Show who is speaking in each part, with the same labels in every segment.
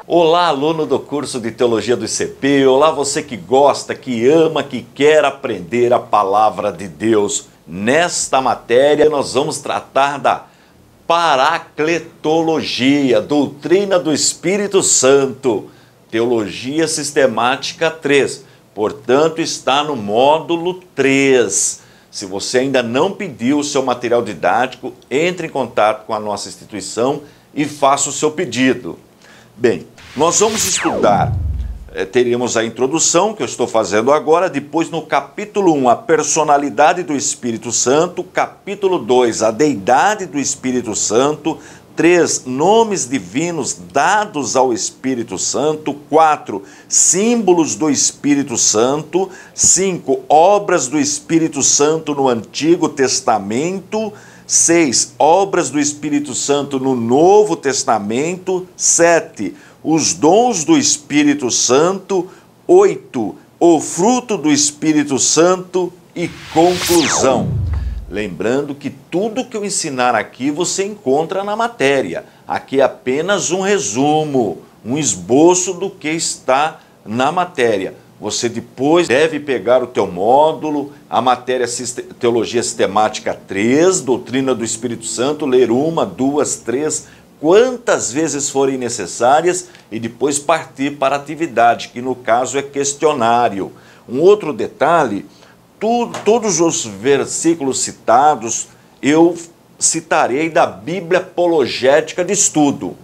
Speaker 1: Olá, aluno do curso de Teologia do ICP, olá você que gosta, que ama, que quer aprender a Palavra de Deus. Nesta matéria nós vamos tratar da Paracletologia, doutrina do Espírito Santo, Teologia Sistemática 3, portanto está no módulo 3. Se você ainda não pediu o seu material didático, entre em contato com a nossa instituição e faça o seu pedido. Bem, nós vamos estudar, teríamos a introdução que eu estou fazendo agora, depois no capítulo 1, a personalidade do Espírito Santo, capítulo 2, a deidade do Espírito Santo, 3, nomes divinos dados ao Espírito Santo, 4, símbolos do Espírito Santo, 5, obras do Espírito Santo no Antigo Testamento, 6, obras do Espírito Santo no Novo Testamento, 7, os dons do Espírito Santo, 8, o fruto do Espírito Santo e conclusão. Lembrando que tudo que eu ensinar aqui você encontra na matéria. Aqui é apenas um resumo, um esboço do que está na matéria. Você depois deve pegar o teu módulo, a matéria Teologia Sistemática 3, Doutrina do Espírito Santo, ler 1, 2, 3, quantas vezes forem necessárias e depois partir para a atividade, que no caso é questionário. Um outro detalhe, todos os versículos citados eu citarei da Bíblia Apologética de Estudo.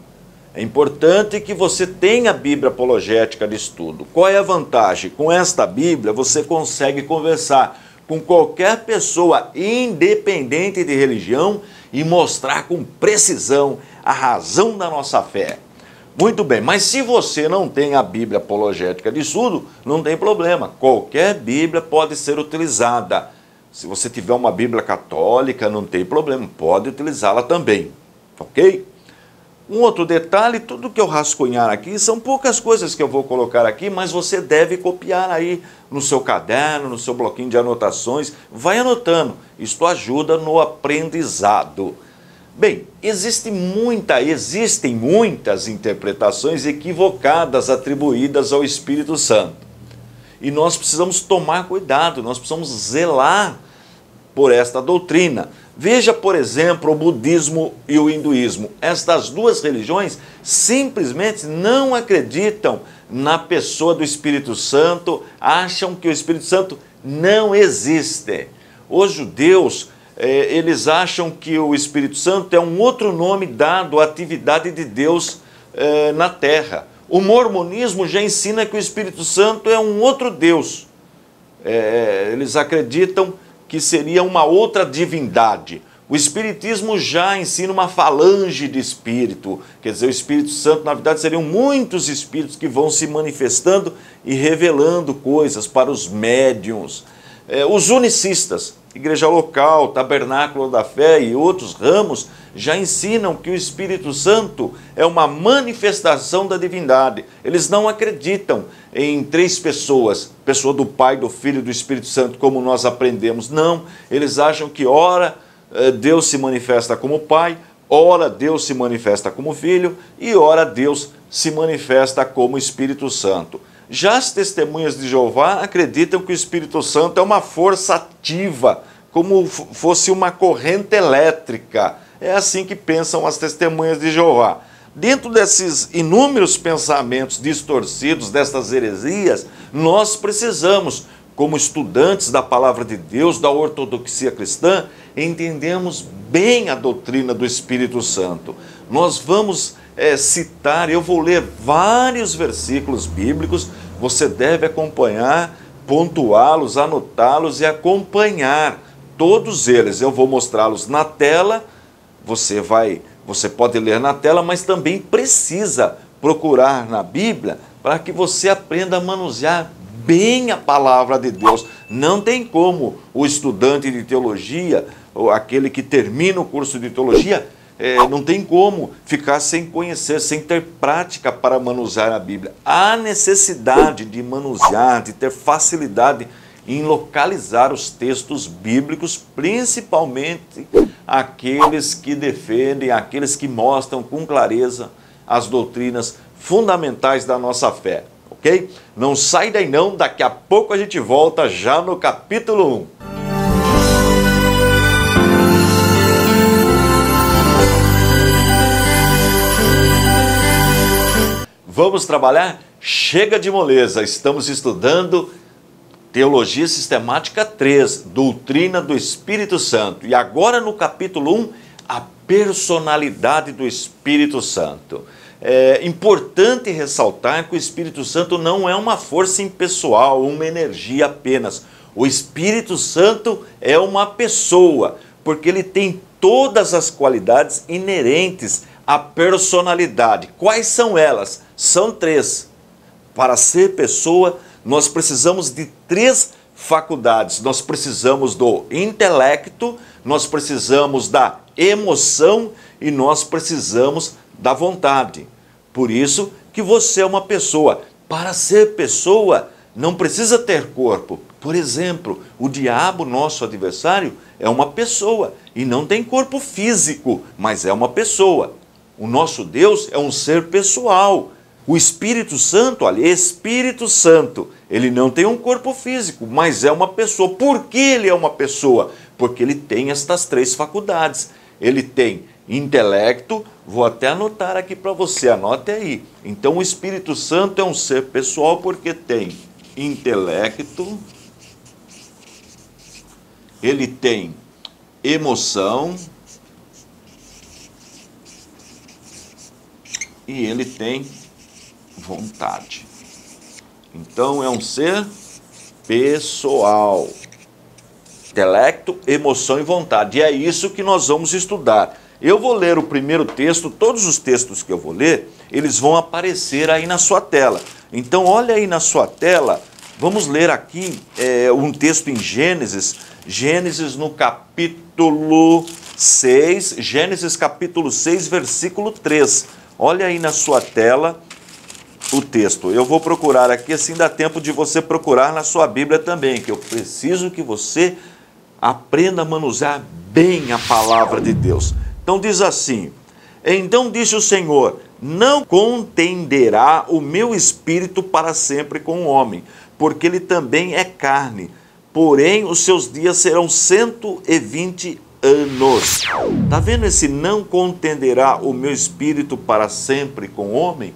Speaker 1: É importante que você tenha a Bíblia Apologética de Estudo. Qual é a vantagem? Com esta Bíblia você consegue conversar com qualquer pessoa independente de religião e mostrar com precisão a razão da nossa fé. Muito bem, mas se você não tem a Bíblia Apologética de Estudo, não tem problema. Qualquer Bíblia pode ser utilizada. Se você tiver uma Bíblia católica, não tem problema, pode utilizá-la também, ok? Um outro detalhe, tudo que eu rascunhar aqui, são poucas coisas que eu vou colocar aqui, mas você deve copiar aí no seu caderno, no seu bloquinho de anotações, vai anotando, isto ajuda no aprendizado. Bem, existem muitas interpretações equivocadas atribuídas ao Espírito Santo. E nós precisamos tomar cuidado, nós precisamos zelar por esta doutrina. Veja, por exemplo, o budismo e o hinduísmo. Estas duas religiões simplesmente não acreditam na pessoa do Espírito Santo, acham que o Espírito Santo não existe. Os judeus, eles acham que o Espírito Santo é um outro nome dado à atividade de Deus na terra. O mormonismo já ensina que o Espírito Santo é um outro Deus. Eles acreditam que seria uma outra divindade. O Espiritismo já ensina uma falange de espírito, quer dizer, o Espírito Santo, na verdade, seriam muitos espíritos que vão se manifestando e revelando coisas para os médiuns. Os unicistas, Igreja Local, Tabernáculo da Fé e outros ramos, já ensinam que o Espírito Santo é uma manifestação da divindade. Eles não acreditam em três pessoas, pessoa do Pai, do Filho e do Espírito Santo, como nós aprendemos. Não, eles acham que ora Deus se manifesta como Pai, ora Deus se manifesta como Filho e ora Deus se manifesta como Espírito Santo. Já as testemunhas de Jeová acreditam que o Espírito Santo é uma força ativa, como fosse uma corrente elétrica. É assim que pensam as testemunhas de Jeová. Dentro desses inúmeros pensamentos distorcidos, destas heresias, nós precisamos, como estudantes da Palavra de Deus, da ortodoxia cristã, entendemos bem a doutrina do Espírito Santo. Nós vamos citar, eu vou ler vários versículos bíblicos, você deve acompanhar, pontuá-los, anotá-los e acompanhar todos eles. Eu vou mostrá-los na tela, você pode ler na tela, mas também precisa procurar na Bíblia para que você aprenda a manusear bem a palavra de Deus. Não tem como o estudante de teologia, ou aquele que termina o curso de teologia, não tem como ficar sem conhecer, sem ter prática para manusear a Bíblia. Há necessidade de manusear, de ter facilidade em localizar os textos bíblicos, principalmente aqueles que defendem, aqueles que mostram com clareza as doutrinas fundamentais da nossa fé, ok? Não sai daí não, daqui a pouco a gente volta já no capítulo 1. Vamos trabalhar? Chega de moleza, estamos estudando Teologia Sistemática 3, Doutrina do Espírito Santo. E agora no capítulo 1, a personalidade do Espírito Santo. É importante ressaltar que o Espírito Santo não é uma força impessoal, uma energia apenas. O Espírito Santo é uma pessoa, porque ele tem todas as qualidades inerentes à personalidade. Quais são elas? São 3. Para ser pessoa, nós precisamos de 3 faculdades. Nós precisamos do intelecto, nós precisamos da emoção e nós precisamos da vontade. Por isso que você é uma pessoa. Para ser pessoa, não precisa ter corpo. Por exemplo, o diabo, nosso adversário, é uma pessoa e não tem corpo físico, mas é uma pessoa. O nosso Deus é um ser pessoal. O Espírito Santo, olha, Espírito Santo, ele não tem um corpo físico, mas é uma pessoa. Por que ele é uma pessoa? Porque ele tem estas 3 faculdades. Ele tem intelecto, vou até anotar aqui para você, anote aí. Então o Espírito Santo é um ser pessoal porque tem intelecto, ele tem emoção e ele tem vontade. Então é um ser pessoal. Intelecto, emoção e vontade. E é isso que nós vamos estudar. Eu vou ler o primeiro texto, todos os textos que eu vou ler, eles vão aparecer aí na sua tela. Então olha aí na sua tela, vamos ler aqui um texto em Gênesis, Gênesis no capítulo 6, Gênesis capítulo 6, versículo 3. Olha aí na sua tela o texto. Eu vou procurar aqui, assim dá tempo de você procurar na sua Bíblia também, que eu preciso que você aprenda a manusear bem a palavra de Deus. Então diz assim: então disse o Senhor, não contenderá o meu espírito para sempre com o homem, porque ele também é carne, porém os seus dias serão 120 anos. Está vendo esse não contenderá o meu espírito para sempre com o homem?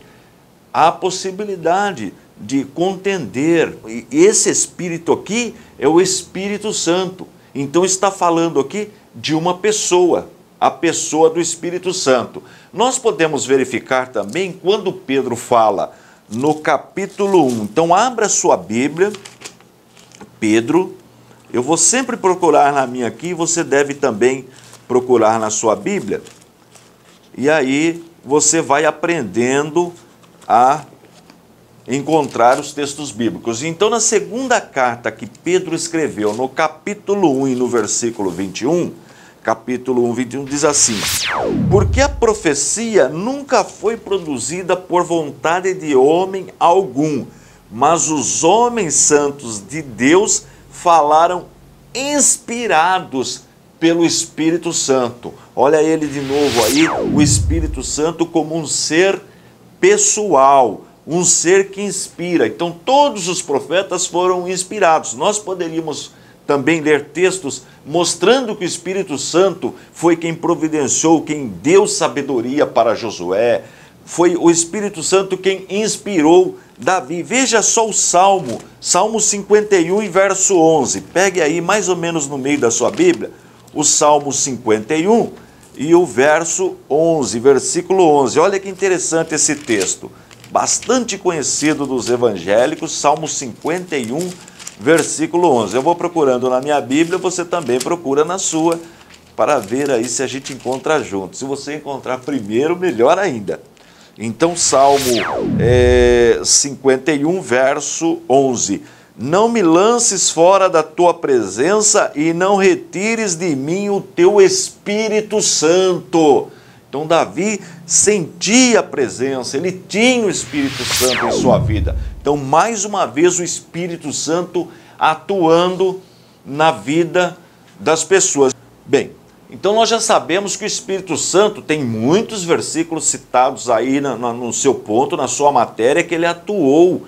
Speaker 1: Há a possibilidade de contender. E esse espírito aqui é o Espírito Santo. Então está falando aqui de uma pessoa, a pessoa do Espírito Santo. Nós podemos verificar também quando Pedro fala no capítulo 1. Então abra sua Bíblia, Pedro. Eu vou sempre procurar na minha aqui, você deve também procurar na sua Bíblia. E aí você vai aprendendo a encontrar os textos bíblicos. Então, na segunda carta que Pedro escreveu, no capítulo 1 e no versículo 21, capítulo 1, 21, diz assim: porque a profecia nunca foi produzida por vontade de homem algum, mas os homens santos de Deus falaram inspirados pelo Espírito Santo. Olha ele de novo aí, o Espírito Santo como um ser pessoal, um ser que inspira. Então todos os profetas foram inspirados. Nós poderíamos também ler textos mostrando que o Espírito Santo foi quem providenciou, quem deu sabedoria para Josué, foi o Espírito Santo quem inspirou Davi. Veja só o Salmo, Salmo 51 e verso 11. Pegue aí mais ou menos no meio da sua Bíblia, o Salmo 51 e o verso 11, versículo 11. Olha que interessante esse texto, bastante conhecido dos evangélicos, Salmo 51, versículo 11. Eu vou procurando na minha Bíblia, você também procura na sua, para ver aí se a gente encontra junto. Se você encontrar primeiro, melhor ainda. Então, Salmo 51, verso 11. Não me lances fora da tua presença e não retires de mim o teu Espírito Santo. Então, Davi sentia a presença, ele tinha o Espírito Santo em sua vida. Então, mais uma vez, o Espírito Santo atuando na vida das pessoas. Bem, Então nós já sabemos que o Espírito Santo tem muitos versículos citados aí no seu ponto, na sua matéria, que ele atuou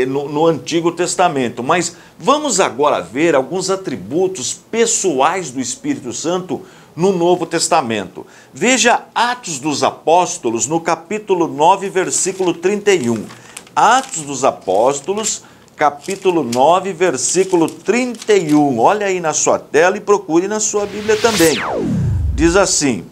Speaker 1: no Antigo Testamento. Mas vamos agora ver alguns atributos pessoais do Espírito Santo no Novo Testamento. Veja Atos dos Apóstolos, no capítulo 9, versículo 31. Atos dos Apóstolos, capítulo 9, versículo 31. Olha aí na sua tela e procure na sua Bíblia também. Diz assim: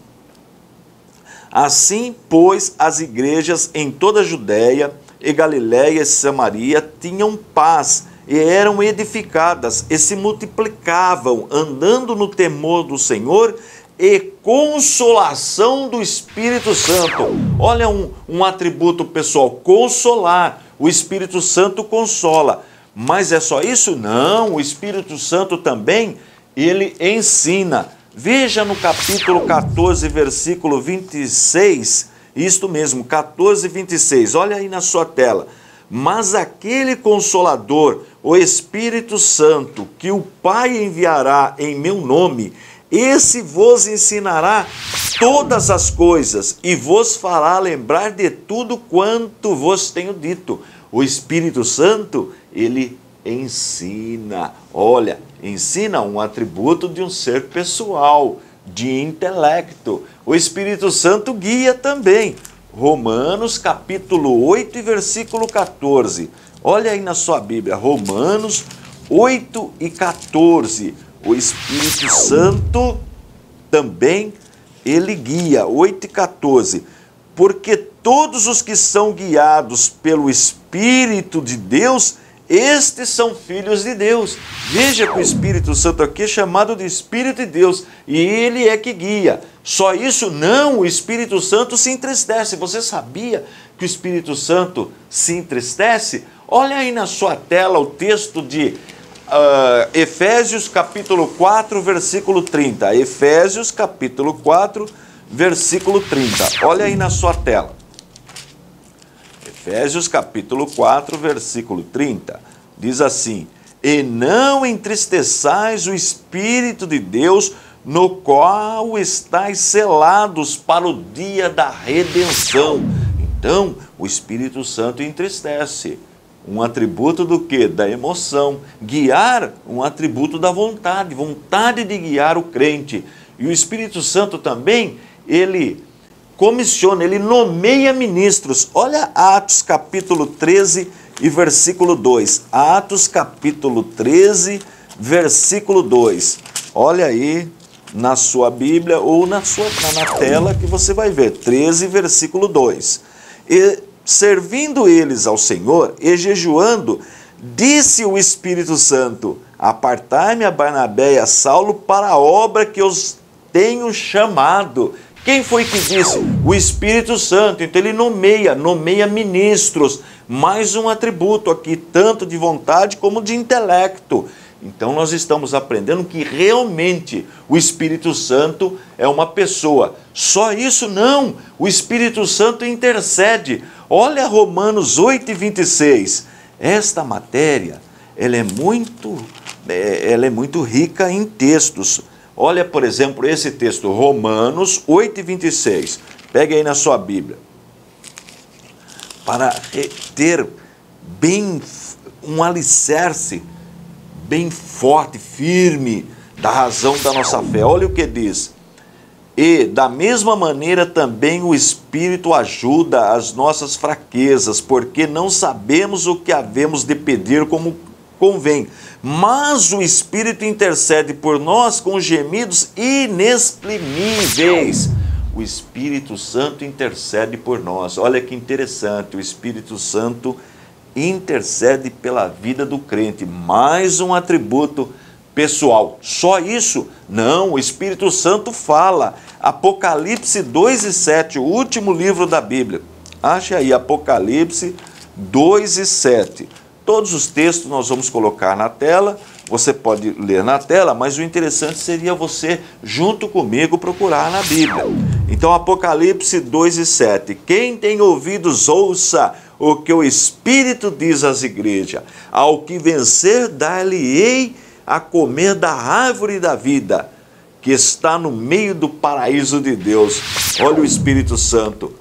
Speaker 1: assim, pois, as igrejas em toda a Judéia e Galiléia e Samaria tinham paz e eram edificadas e se multiplicavam, andando no temor do Senhor e consolação do Espírito Santo. Olha um atributo pessoal, consolar. O Espírito Santo consola. Mas é só isso? Não, o Espírito Santo também, ele ensina. Veja no capítulo 14, versículo 26, isto mesmo, 14, 26, olha aí na sua tela. Mas aquele Consolador, o Espírito Santo, que o Pai enviará em meu nome, esse vos ensinará todas as coisas e vos fará lembrar de tudo quanto vos tenho dito. O Espírito Santo, ele ensina. Olha, ensina um atributo de um ser pessoal, de intelecto. O Espírito Santo guia também. Romanos capítulo 8 e versículo 14. Olha aí na sua Bíblia, Romanos 8 e 14. O Espírito Santo também, ele guia, 8 e 14. Porque todos os que são guiados pelo Espírito de Deus, estes são filhos de Deus. Veja que o Espírito Santo aqui é chamado de Espírito de Deus, e ele é que guia. Só isso? Não, o Espírito Santo se entristece. Você sabia que o Espírito Santo se entristece? Olha aí na sua tela o texto de Efésios capítulo 4, versículo 30. Efésios capítulo 4, versículo 30. Olha aí na sua tela. Efésios capítulo 4, versículo 30. Diz assim: e não entristeçais o Espírito de Deus, no qual estáis selados para o dia da redenção. Então, o Espírito Santo entristece. Um atributo do quê? Da emoção. Guiar, um atributo da vontade. Vontade de guiar o crente. E o Espírito Santo também, ele comissiona, ele nomeia ministros. Olha Atos capítulo 13 e versículo 2. Atos capítulo 13, versículo 2. Olha aí na sua Bíblia ou na tela que você vai ver. 13, versículo 2. E servindo eles ao Senhor e jejuando, disse o Espírito Santo: apartai-me a Barnabé e a Saulo para a obra que os tenho chamado. Quem foi que disse? O Espírito Santo. Então ele nomeia ministros. Mais um atributo aqui, tanto de vontade como de intelecto. Então nós estamos aprendendo que realmente o Espírito Santo é uma pessoa. Só isso não, o Espírito Santo intercede. Olha Romanos 8 e 26. Esta matéria, ela é muito rica em textos. Olha, por exemplo, esse texto, Romanos 8 e 26. Pegue aí na sua Bíblia. Para ter bem um alicerce bem forte, firme, da razão da nossa fé. Olha o que diz. E, da mesma maneira, também o Espírito ajuda as nossas fraquezas, porque não sabemos o que havemos de pedir como convém. Mas o Espírito intercede por nós com gemidos inexprimíveis. O Espírito Santo intercede por nós. Olha que interessante, o Espírito Santo intercede pela vida do crente. Mais um atributo pessoal. Só isso? Não, o Espírito Santo fala. Apocalipse 2 e 7, o último livro da Bíblia. Ache aí, Apocalipse 2 e 7. Todos os textos nós vamos colocar na tela, você pode ler na tela, mas o interessante seria você, junto comigo, procurar na Bíblia. Então, Apocalipse 2 e 7. Quem tem ouvidos, ouça o que o Espírito diz às igrejas. Ao que vencer, dar-lhe-ei a comer da árvore da vida, que está no meio do paraíso de Deus. Olha o Espírito Santo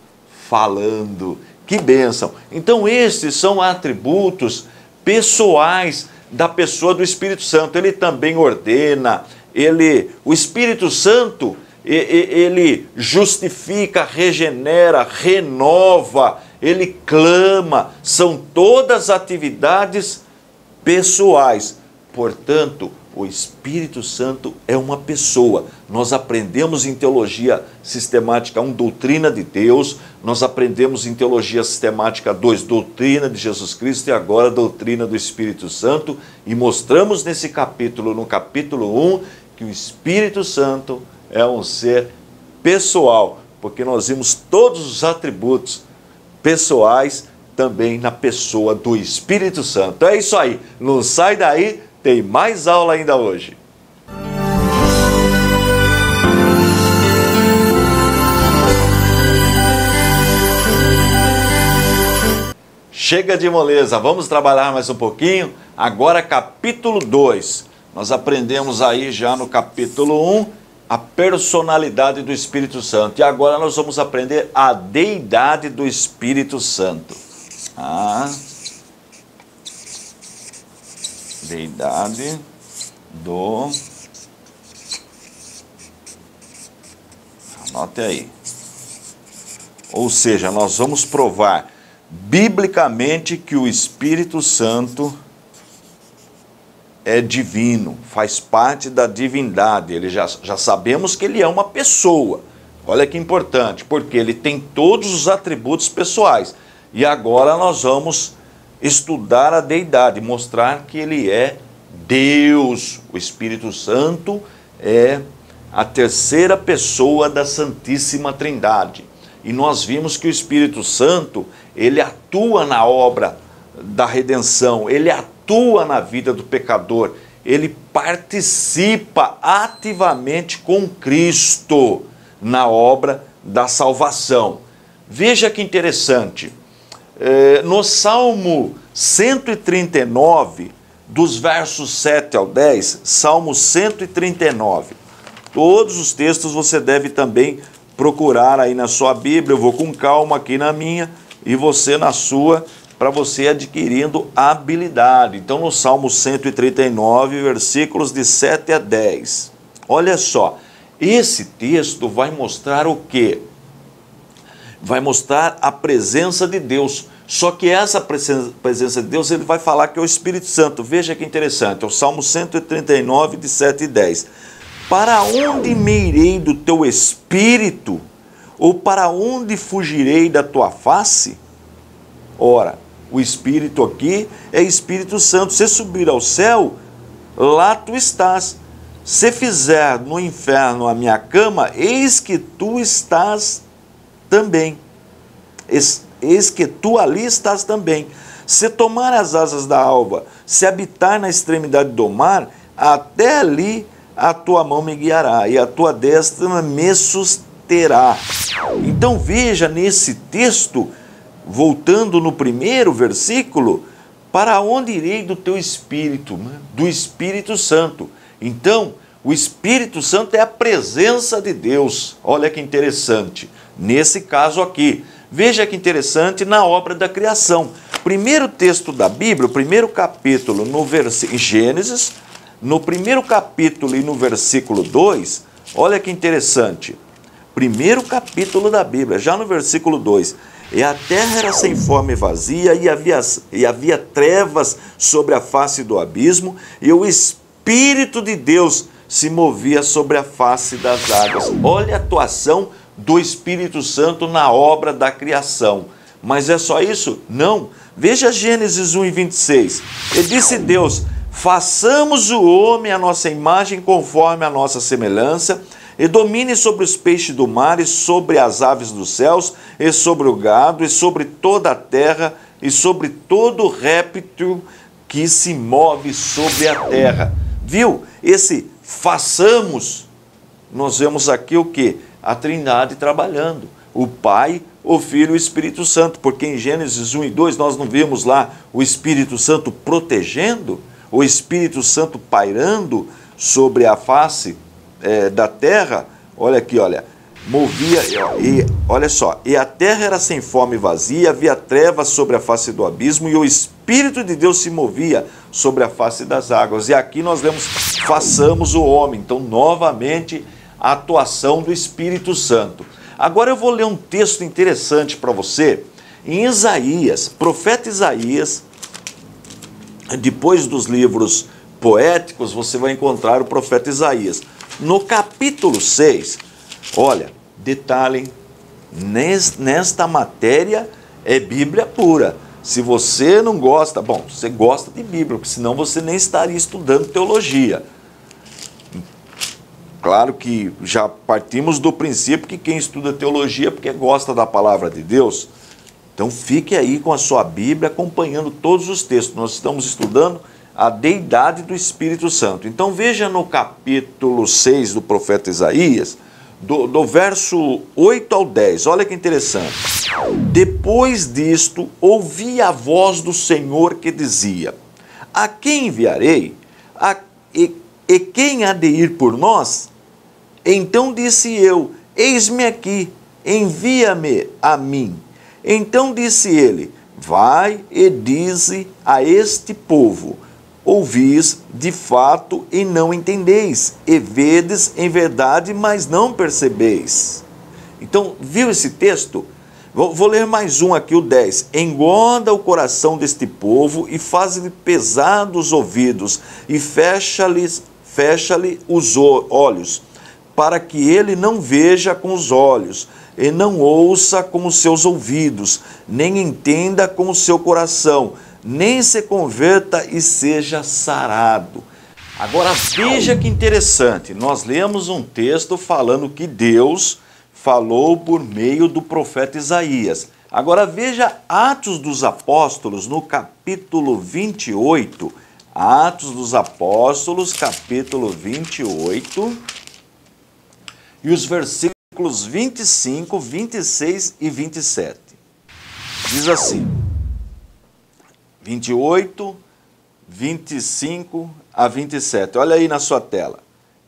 Speaker 1: falando. Que bênção! Então estes são atributos pessoais da pessoa do Espírito Santo. Ele também ordena, o Espírito Santo, ele justifica, regenera, renova, ele clama. São todas atividades pessoais. Portanto, o Espírito Santo é uma pessoa. Nós aprendemos em Teologia Sistemática 1, Doutrina de Deus. Nós aprendemos em Teologia Sistemática 2, Doutrina de Jesus Cristo, e agora Doutrina do Espírito Santo. E mostramos nesse capítulo, no capítulo 1, que o Espírito Santo é um ser pessoal, porque nós vimos todos os atributos pessoais também na pessoa do Espírito Santo. É isso aí, não sai daí, tem mais aula ainda hoje. Chega de moleza, vamos trabalhar mais um pouquinho. Agora capítulo 2. Nós aprendemos aí já no capítulo 1 a personalidade do Espírito Santo. E agora nós vamos aprender a deidade do Espírito Santo. Deidade do... Anote aí. Ou seja, nós vamos provar biblicamente que o Espírito Santo é divino, faz parte da divindade. Ele já sabemos que ele é uma pessoa. Olha que importante, porque ele tem todos os atributos pessoais. E agora nós vamos estudar a deidade, mostrar que ele é Deus. O Espírito Santo é a terceira pessoa da Santíssima Trindade. E nós vimos que o Espírito Santo, ele atua na obra da redenção, ele atua na vida do pecador, ele participa ativamente com Cristo na obra da salvação. Veja que interessante, no Salmo 139, dos versos 7 ao 10, Salmo 139, todos os textos você deve também procurar aí na sua Bíblia. Eu vou com calma aqui na minha e você na sua, para você adquirindo habilidade. Então no Salmo 139, versículos de 7 a 10. Olha só, esse texto vai mostrar o quê? Vai mostrar a presença de Deus. Só que essa presença de Deus, ele vai falar que é o Espírito Santo. Veja que interessante, é o Salmo 139, de 7 e 10. Para onde me irei do teu Espírito? Ou para onde fugirei da tua face? Ora, o Espírito aqui é Espírito Santo. Se subir ao céu, lá tu estás. Se fizer no inferno a minha cama, eis que tu estás também. Eis que tu ali estás também. Se tomar as asas da alva, se habitar na extremidade do mar, até ali a tua mão me guiará e a tua destra me susterá. Então veja nesse texto, voltando no primeiro versículo, para onde irei do teu Espírito? Do Espírito Santo. Então, o Espírito Santo é a presença de Deus. Olha que interessante. Nesse caso aqui, veja que interessante na obra da criação. Primeiro texto da Bíblia, o primeiro capítulo, em Gênesis, no primeiro capítulo e no versículo 2, olha que interessante. Primeiro capítulo da Bíblia, já no versículo 2. E a terra era sem forma e vazia, e havia trevas sobre a face do abismo, e o Espírito de Deus se movia sobre a face das águas. Olha a atuação do Espírito Santo na obra da criação. Mas é só isso? Não. Veja Gênesis 1 e 26. E disse Deus: façamos o homem à nossa imagem, conforme a nossa semelhança, e domine sobre os peixes do mar, e sobre as aves dos céus, e sobre o gado, e sobre toda a terra, e sobre todo réptil que se move sobre a terra. Viu? Esse façamos, nós vemos aqui o quê? A Trindade trabalhando. O Pai, o Filho e o Espírito Santo. Porque em Gênesis 1 e 2 nós não vimos lá o Espírito Santo protegendo? O Espírito Santo pairando sobre a face da terra, olha aqui, olha, movia, e olha só, e a terra era sem forma e vazia, havia trevas sobre a face do abismo, e o Espírito de Deus se movia sobre a face das águas. E aqui nós lemos, façamos o homem. Então, novamente, a atuação do Espírito Santo. Agora eu vou ler um texto interessante para você, em Isaías, profeta Isaías. Depois dos livros poéticos, você vai encontrar o profeta Isaías. No capítulo 6, olha, detalhem, nesta matéria é Bíblia pura. Se você não gosta, bom, você gosta de Bíblia, porque senão você nem estaria estudando teologia. Claro que já partimos do princípio que quem estuda teologia é porque gosta da palavra de Deus. Então fique aí com a sua Bíblia acompanhando todos os textos. Nós estamos estudando a deidade do Espírito Santo. Então veja no capítulo 6 do profeta Isaías, do verso 8 ao 10, olha que interessante. Depois disto, ouvi a voz do Senhor que dizia: a quem enviarei? E quem há de ir por nós? Então disse eu: eis-me aqui, envia-me a mim. Então disse ele: vai e dize a este povo: ouvis de fato e não entendeis, e vedes em verdade, mas não percebeis. Então, viu esse texto? Vou ler mais um aqui, o 10. Engorda o coração deste povo e faz-lhe pesados os ouvidos, e fecha-lhe os olhos, para que ele não veja com os olhos, e não ouça com os seus ouvidos, nem entenda com o seu coração, nem se converta e seja sarado. Agora veja que interessante, nós lemos um texto falando que Deus falou por meio do profeta Isaías. Agora veja Atos dos Apóstolos no capítulo 28, Atos dos Apóstolos, capítulo 28, e os versículos 25, 26 e 27. Diz assim, 28, 25 a 27. Olha aí na sua tela.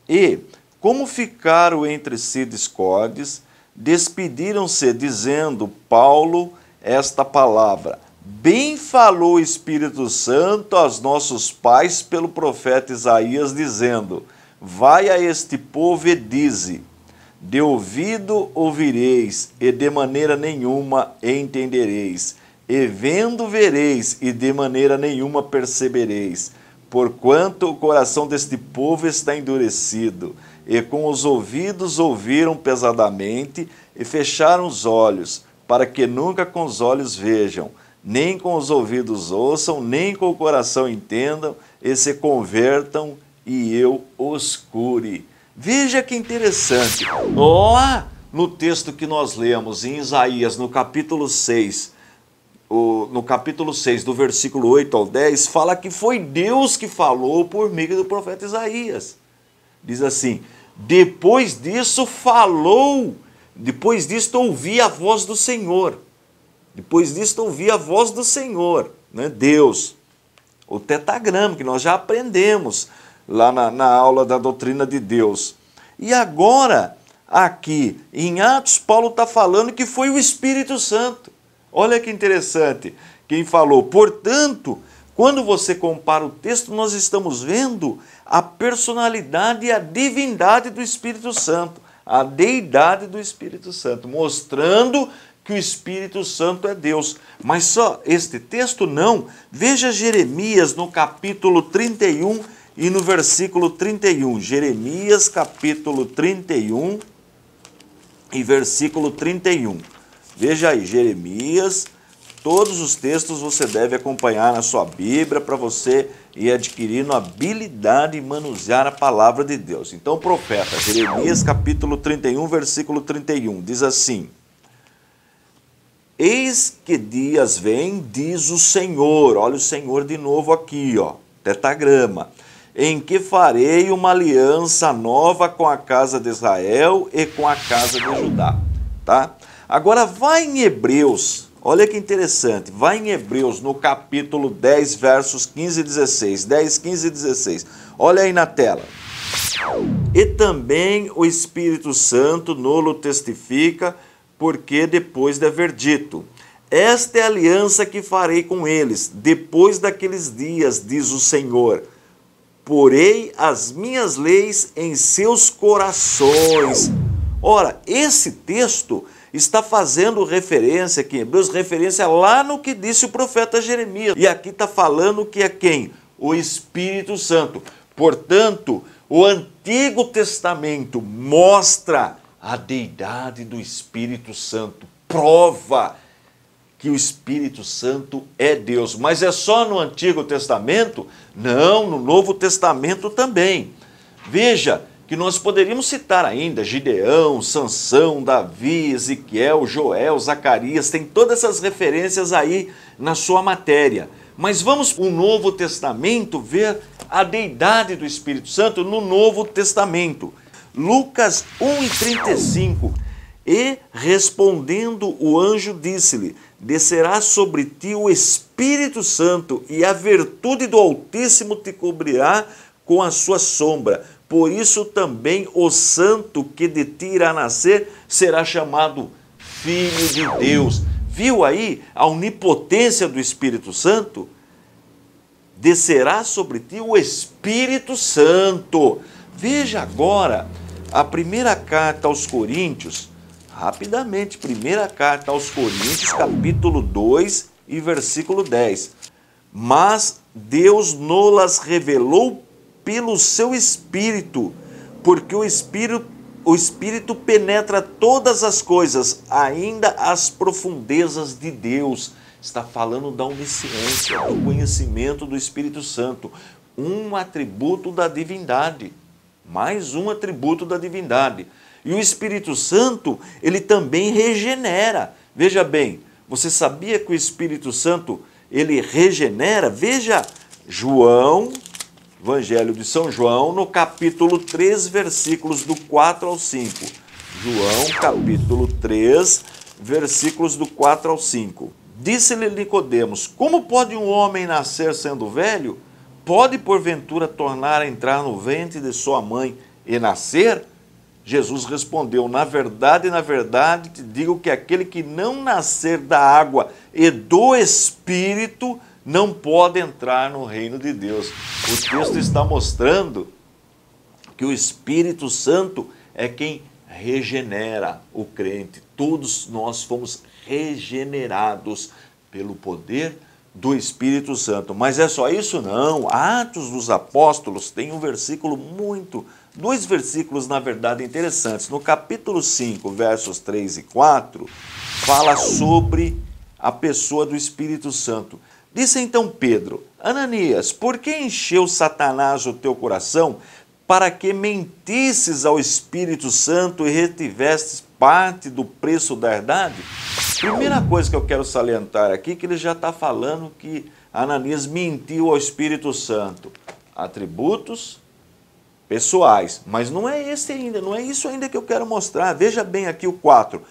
Speaker 1: E, como ficaram entre si discordes, despediram-se, dizendo Paulo esta palavra: bem falou o Espírito Santo aos nossos pais pelo profeta Isaías, dizendo: vai a este povo e dize: de ouvido ouvireis, e de maneira nenhuma entendereis, e vendo vereis, e de maneira nenhuma percebereis, porquanto o coração deste povo está endurecido, e com os ouvidos ouviram pesadamente, e fecharam os olhos, para que nunca com os olhos vejam, nem com os ouvidos ouçam, nem com o coração entendam, e se convertam, e eu os cure. Veja que interessante, lá no texto que nós lemos em Isaías, no capítulo 6, do versículo 8 ao 10, fala que foi Deus que falou por meio do profeta Isaías. Diz assim, depois disso falou, depois disto ouvi a voz do Senhor. Depois disto ouvi a voz do Senhor, né? Deus. O tetagrama, que nós já aprendemos lá na aula da doutrina de Deus. E agora, aqui em Atos, Paulo está falando que foi o Espírito Santo. Olha que interessante, quem falou. Portanto, quando você compara o texto, nós estamos vendo a personalidade e a divindade do Espírito Santo, a deidade do Espírito Santo, mostrando que o Espírito Santo é Deus. Mas só este texto não. Veja Jeremias no capítulo 31 e no versículo 31. Jeremias capítulo 31 e versículo 31. Veja aí, Jeremias, todos os textos você deve acompanhar na sua Bíblia para você ir adquirindo habilidade em manusear a palavra de Deus. Então, o profeta, Jeremias capítulo 31, versículo 31, diz assim: eis que dias vem, diz o Senhor, olha o Senhor de novo aqui, ó, tetagrama, em que farei uma aliança nova com a casa de Israel e com a casa de Judá, tá? Agora vai em Hebreus, olha que interessante, vai em Hebreus no capítulo 10, versos 15 e 16, 10, 15 e 16, olha aí na tela. E também o Espírito Santo nolo testifica, porque depois de haver dito: esta é a aliança que farei com eles, depois daqueles dias, diz o Senhor. Porei as minhas leis em seus corações. Ora, esse texto está fazendo referência aqui em Hebreus, referência lá no que disse o profeta Jeremias. E aqui está falando que é quem? O Espírito Santo. Portanto, o Antigo Testamento mostra a deidade do Espírito Santo, prova que o Espírito Santo é Deus. Mas é só no Antigo Testamento? Não, no Novo Testamento também. Veja que nós poderíamos citar ainda Gideão, Sansão, Davi, Ezequiel, Joel, Zacarias, tem todas essas referências aí na sua matéria. Mas vamos para o Novo Testamento ver a deidade do Espírito Santo no Novo Testamento. Lucas 1:35. E respondendo o anjo disse-lhe: descerá sobre ti o Espírito Santo, e a virtude do Altíssimo te cobrirá com a sua sombra. Por isso também o santo que de ti irá nascer será chamado Filho de Deus. Viu aí a onipotência do Espírito Santo? Descerá sobre ti o Espírito Santo. Veja agora a primeira carta aos Coríntios, rapidamente, primeira carta aos Coríntios, capítulo 2 e versículo 10. Mas Deus nos revelou pelo seu Espírito, porque o Espírito penetra todas as coisas, ainda as profundezas de Deus. Está falando da onisciência, do conhecimento do Espírito Santo, um atributo da divindade, mais um atributo da divindade. E o Espírito Santo, ele também regenera. Veja bem, você sabia que o Espírito Santo, ele regenera? Veja João, Evangelho de São João, no capítulo 3, versículos do 4 ao 5. João, capítulo 3, versículos do 4 ao 5. Disse-lhe Nicodemos: como pode um homem nascer sendo velho? Pode, porventura, tornar a entrar no ventre de sua mãe e nascer? Jesus respondeu: na verdade, te digo que aquele que não nascer da água e do Espírito não pode entrar no reino de Deus. O texto está mostrando que o Espírito Santo é quem regenera o crente. Todos nós fomos regenerados pelo poder do Espírito Santo. Mas é só isso? Não. Atos dos Apóstolos tem um versículo dois versículos, na verdade, interessantes. No capítulo 5, versos 3 e 4, fala sobre a pessoa do Espírito Santo. Disse então Pedro: Ananias, por que encheu Satanás o teu coração para que mentisses ao Espírito Santo e retivestes parte do preço da herdade? Primeira coisa que eu quero salientar aqui, que ele já está falando que Ananias mentiu ao Espírito Santo. Atributos pessoais, mas não é esse ainda, não é isso ainda que eu quero mostrar. Veja bem aqui o 4.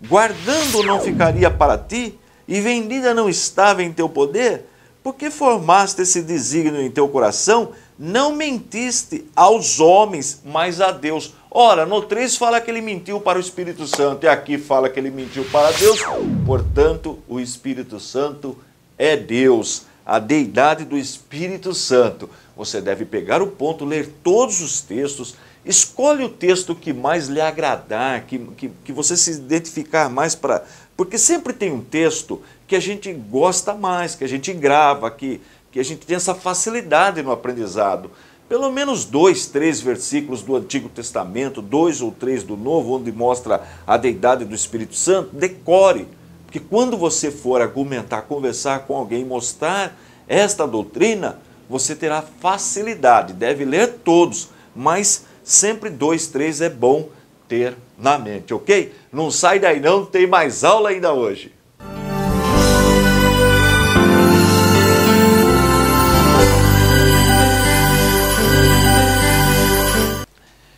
Speaker 1: Guardando não ficaria para ti, e vendida não estava em teu poder? Porque formaste esse desígnio em teu coração, não mentiste aos homens, mas a Deus. Ora, no 3 fala que ele mentiu para o Espírito Santo, e aqui fala que ele mentiu para Deus. Portanto, o Espírito Santo é Deus, a deidade do Espírito Santo. Você deve pegar o ponto, ler todos os textos, escolhe o texto que mais lhe agradar, que você se identificar mais para... Porque sempre tem um texto que a gente gosta mais, que a gente grava, que a gente tem essa facilidade no aprendizado. Pelo menos 2, 3 versículos do Antigo Testamento, 2 ou 3 do Novo, onde mostra a deidade do Espírito Santo, decore. Porque quando você for argumentar, conversar com alguém, mostrar esta doutrina, você terá facilidade. Deve ler todos, mas sempre 2, 3 é bom ter na mente, ok? Não sai daí não, tem mais aula ainda hoje.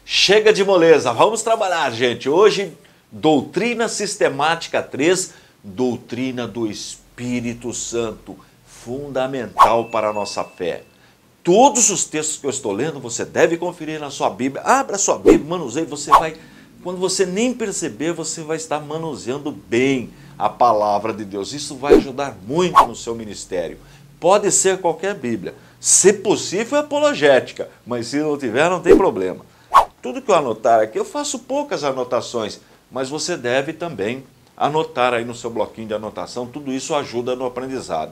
Speaker 1: Chega de moleza, vamos trabalhar, gente. Hoje, doutrina sistemática 3, doutrina do Espírito Santo, fundamental para a nossa fé. Todos os textos que eu estou lendo, você deve conferir na sua Bíblia. Abra a sua Bíblia, manuseie, você vai, quando você nem perceber, você vai estar manuseando bem a palavra de Deus. Isso vai ajudar muito no seu ministério. Pode ser qualquer Bíblia. Se possível, é apologética, mas se não tiver, não tem problema. Tudo que eu anotar aqui, eu faço poucas anotações, mas você deve também anotar aí no seu bloquinho de anotação. Tudo isso ajuda no aprendizado.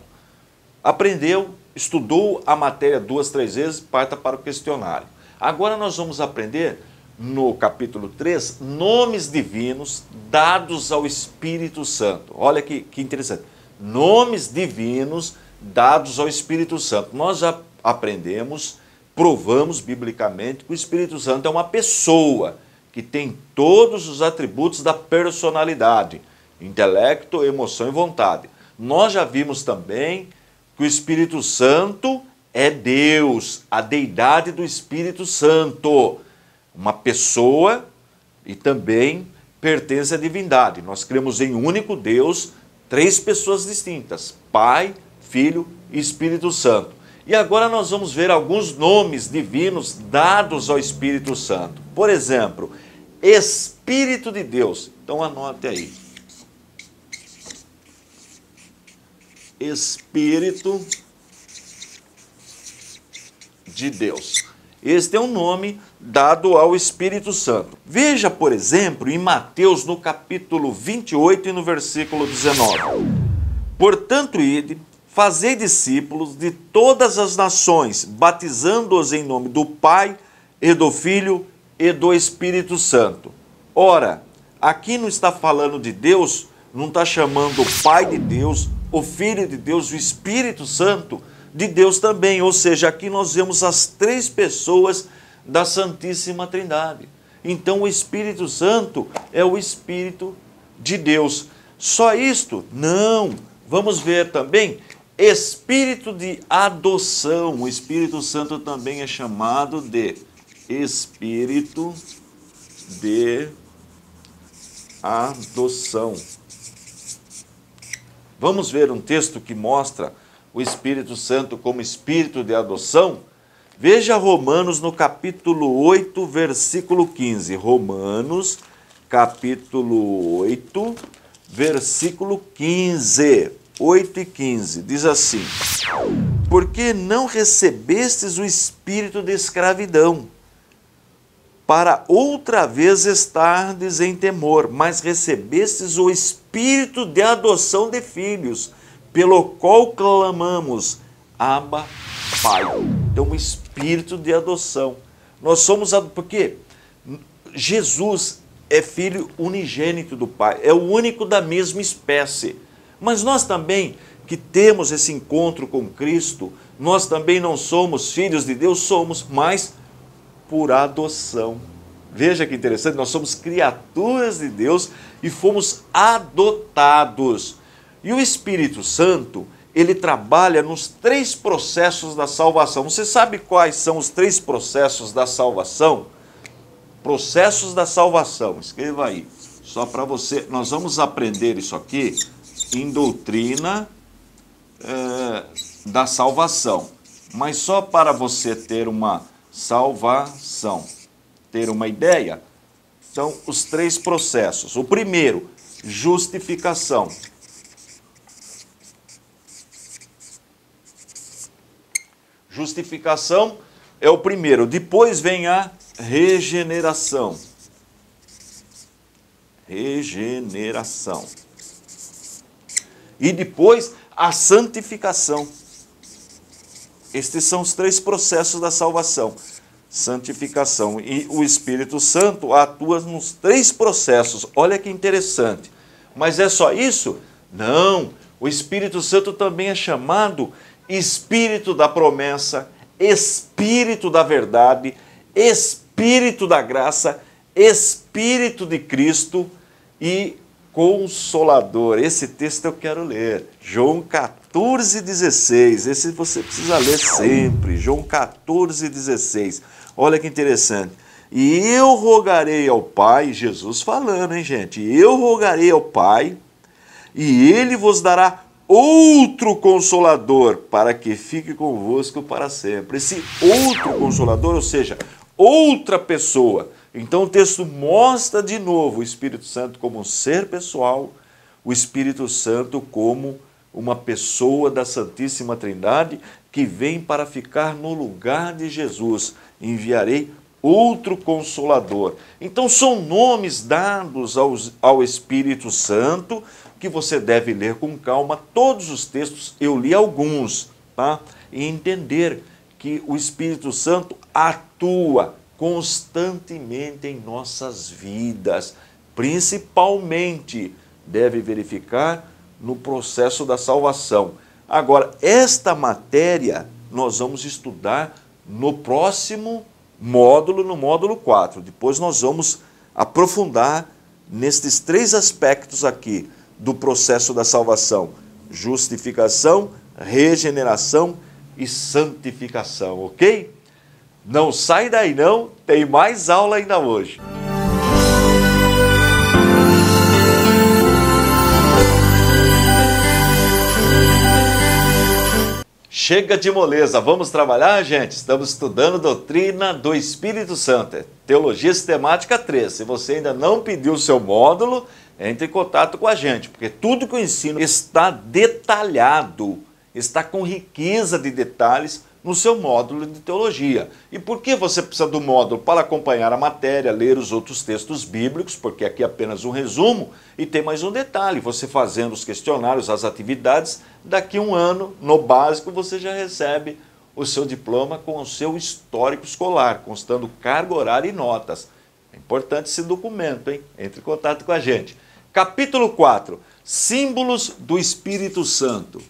Speaker 1: Aprendeu, estudou a matéria 2, 3 vezes, parta para o questionário. Agora nós vamos aprender, no capítulo 3, nomes divinos dados ao Espírito Santo. Olha que interessante. Nomes divinos dados ao Espírito Santo. Nós já aprendemos, provamos biblicamente que o Espírito Santo é uma pessoa que tem todos os atributos da personalidade: intelecto, emoção e vontade. Nós já vimos também que o Espírito Santo é Deus, a deidade do Espírito Santo, uma pessoa e também pertence à divindade. Nós cremos em um único Deus, 3 pessoas distintas: Pai, Filho e Espírito Santo. E agora nós vamos ver alguns nomes divinos dados ao Espírito Santo. Por exemplo, Espírito de Deus. Então anote aí. Espírito de Deus. Este é um nome dado ao Espírito Santo. Veja, por exemplo, em Mateus, no capítulo 28 e no versículo 19. Portanto, ide, fazei discípulos de todas as nações, batizando-os em nome do Pai, e do Filho, e do Espírito Santo. Ora, aqui não está falando de Deus, não está chamando o Pai de Deus, o Filho de Deus, o Espírito Santo de Deus também. Ou seja, aqui nós vemos as 3 pessoas da Santíssima Trindade. Então o Espírito Santo é o Espírito de Deus. Só isto? Não. Vamos ver também Espírito de adoção. O Espírito Santo também é chamado de Espírito de adoção. Vamos ver um texto que mostra o Espírito Santo como Espírito de adoção? Veja Romanos no capítulo 8, versículo 15. Romanos, capítulo 8, versículo 15. 8 e 15. Diz assim: porque não recebestes o espírito de escravidão, para outra vez estardes em temor, mas recebestes o espírito de adoção de filhos, pelo qual clamamos, Abba, Pai. Então, o espírito de adoção. Nós somos, porque Jesus é filho unigênito do Pai, é o único da mesma espécie. Mas nós também, que temos esse encontro com Cristo, nós também não somos filhos de Deus, somos, mas por adoção. Veja que interessante, nós somos criaturas de Deus e fomos adotados. E o Espírito Santo, ele trabalha nos 3 processos da salvação. Você sabe quais são os 3 processos da salvação? Processos da salvação, escreva aí, só para você. Nós vamos aprender isso aqui em doutrina da salvação, mas só para você ter uma salvação, ter uma ideia. São os 3 processos. O primeiro, justificação. Justificação é o primeiro. Depois vem a regeneração. Regeneração. E depois a santificação. Estes são os 3 processos da salvação. Santificação. E o Espírito Santo atua nos 3 processos. Olha que interessante. Mas é só isso? Não. O Espírito Santo também é chamado Espírito da promessa, Espírito da verdade, Espírito da graça, Espírito de Cristo e Consolador. Esse texto eu quero ler. João 14,16. Esse você precisa ler sempre. João 14,16. Olha que interessante. E eu rogarei ao Pai, Jesus falando, hein, gente? Eu rogarei ao Pai, e Ele vos dará outro Consolador, para que fique convosco para sempre. Esse outro Consolador, ou seja, outra pessoa. Então o texto mostra de novo o Espírito Santo como um ser pessoal, o Espírito Santo como uma pessoa da Santíssima Trindade que vem para ficar no lugar de Jesus. Enviarei outro Consolador. Então são nomes dados ao Espírito Santo que você deve ler com calma. Todos os textos, eu li alguns, tá? E entender que o Espírito Santo atua constantemente em nossas vidas, principalmente deve verificar no processo da salvação. Agora, esta matéria nós vamos estudar no próximo módulo, no módulo 4. Depois nós vamos aprofundar nestes 3 aspectos aqui do processo da salvação: justificação, regeneração e santificação, ok? Não sai daí não, tem mais aula ainda hoje. Chega de moleza, vamos trabalhar, gente? Estamos estudando doutrina do Espírito Santo, Teologia Sistemática 3. Se você ainda não pediu o seu módulo, entre em contato com a gente, porque tudo que eu ensino está detalhado, está com riqueza de detalhes no seu módulo de teologia. E por que você precisa do módulo? Para acompanhar a matéria, ler os outros textos bíblicos, porque aqui é apenas um resumo, e tem mais um detalhe: você fazendo os questionários, as atividades, daqui a um ano, no básico, você já recebe o seu diploma com o seu histórico escolar, constando carga horária e notas. É importante esse documento, hein? Entre em contato com a gente. Capítulo 4, símbolos do Espírito Santo.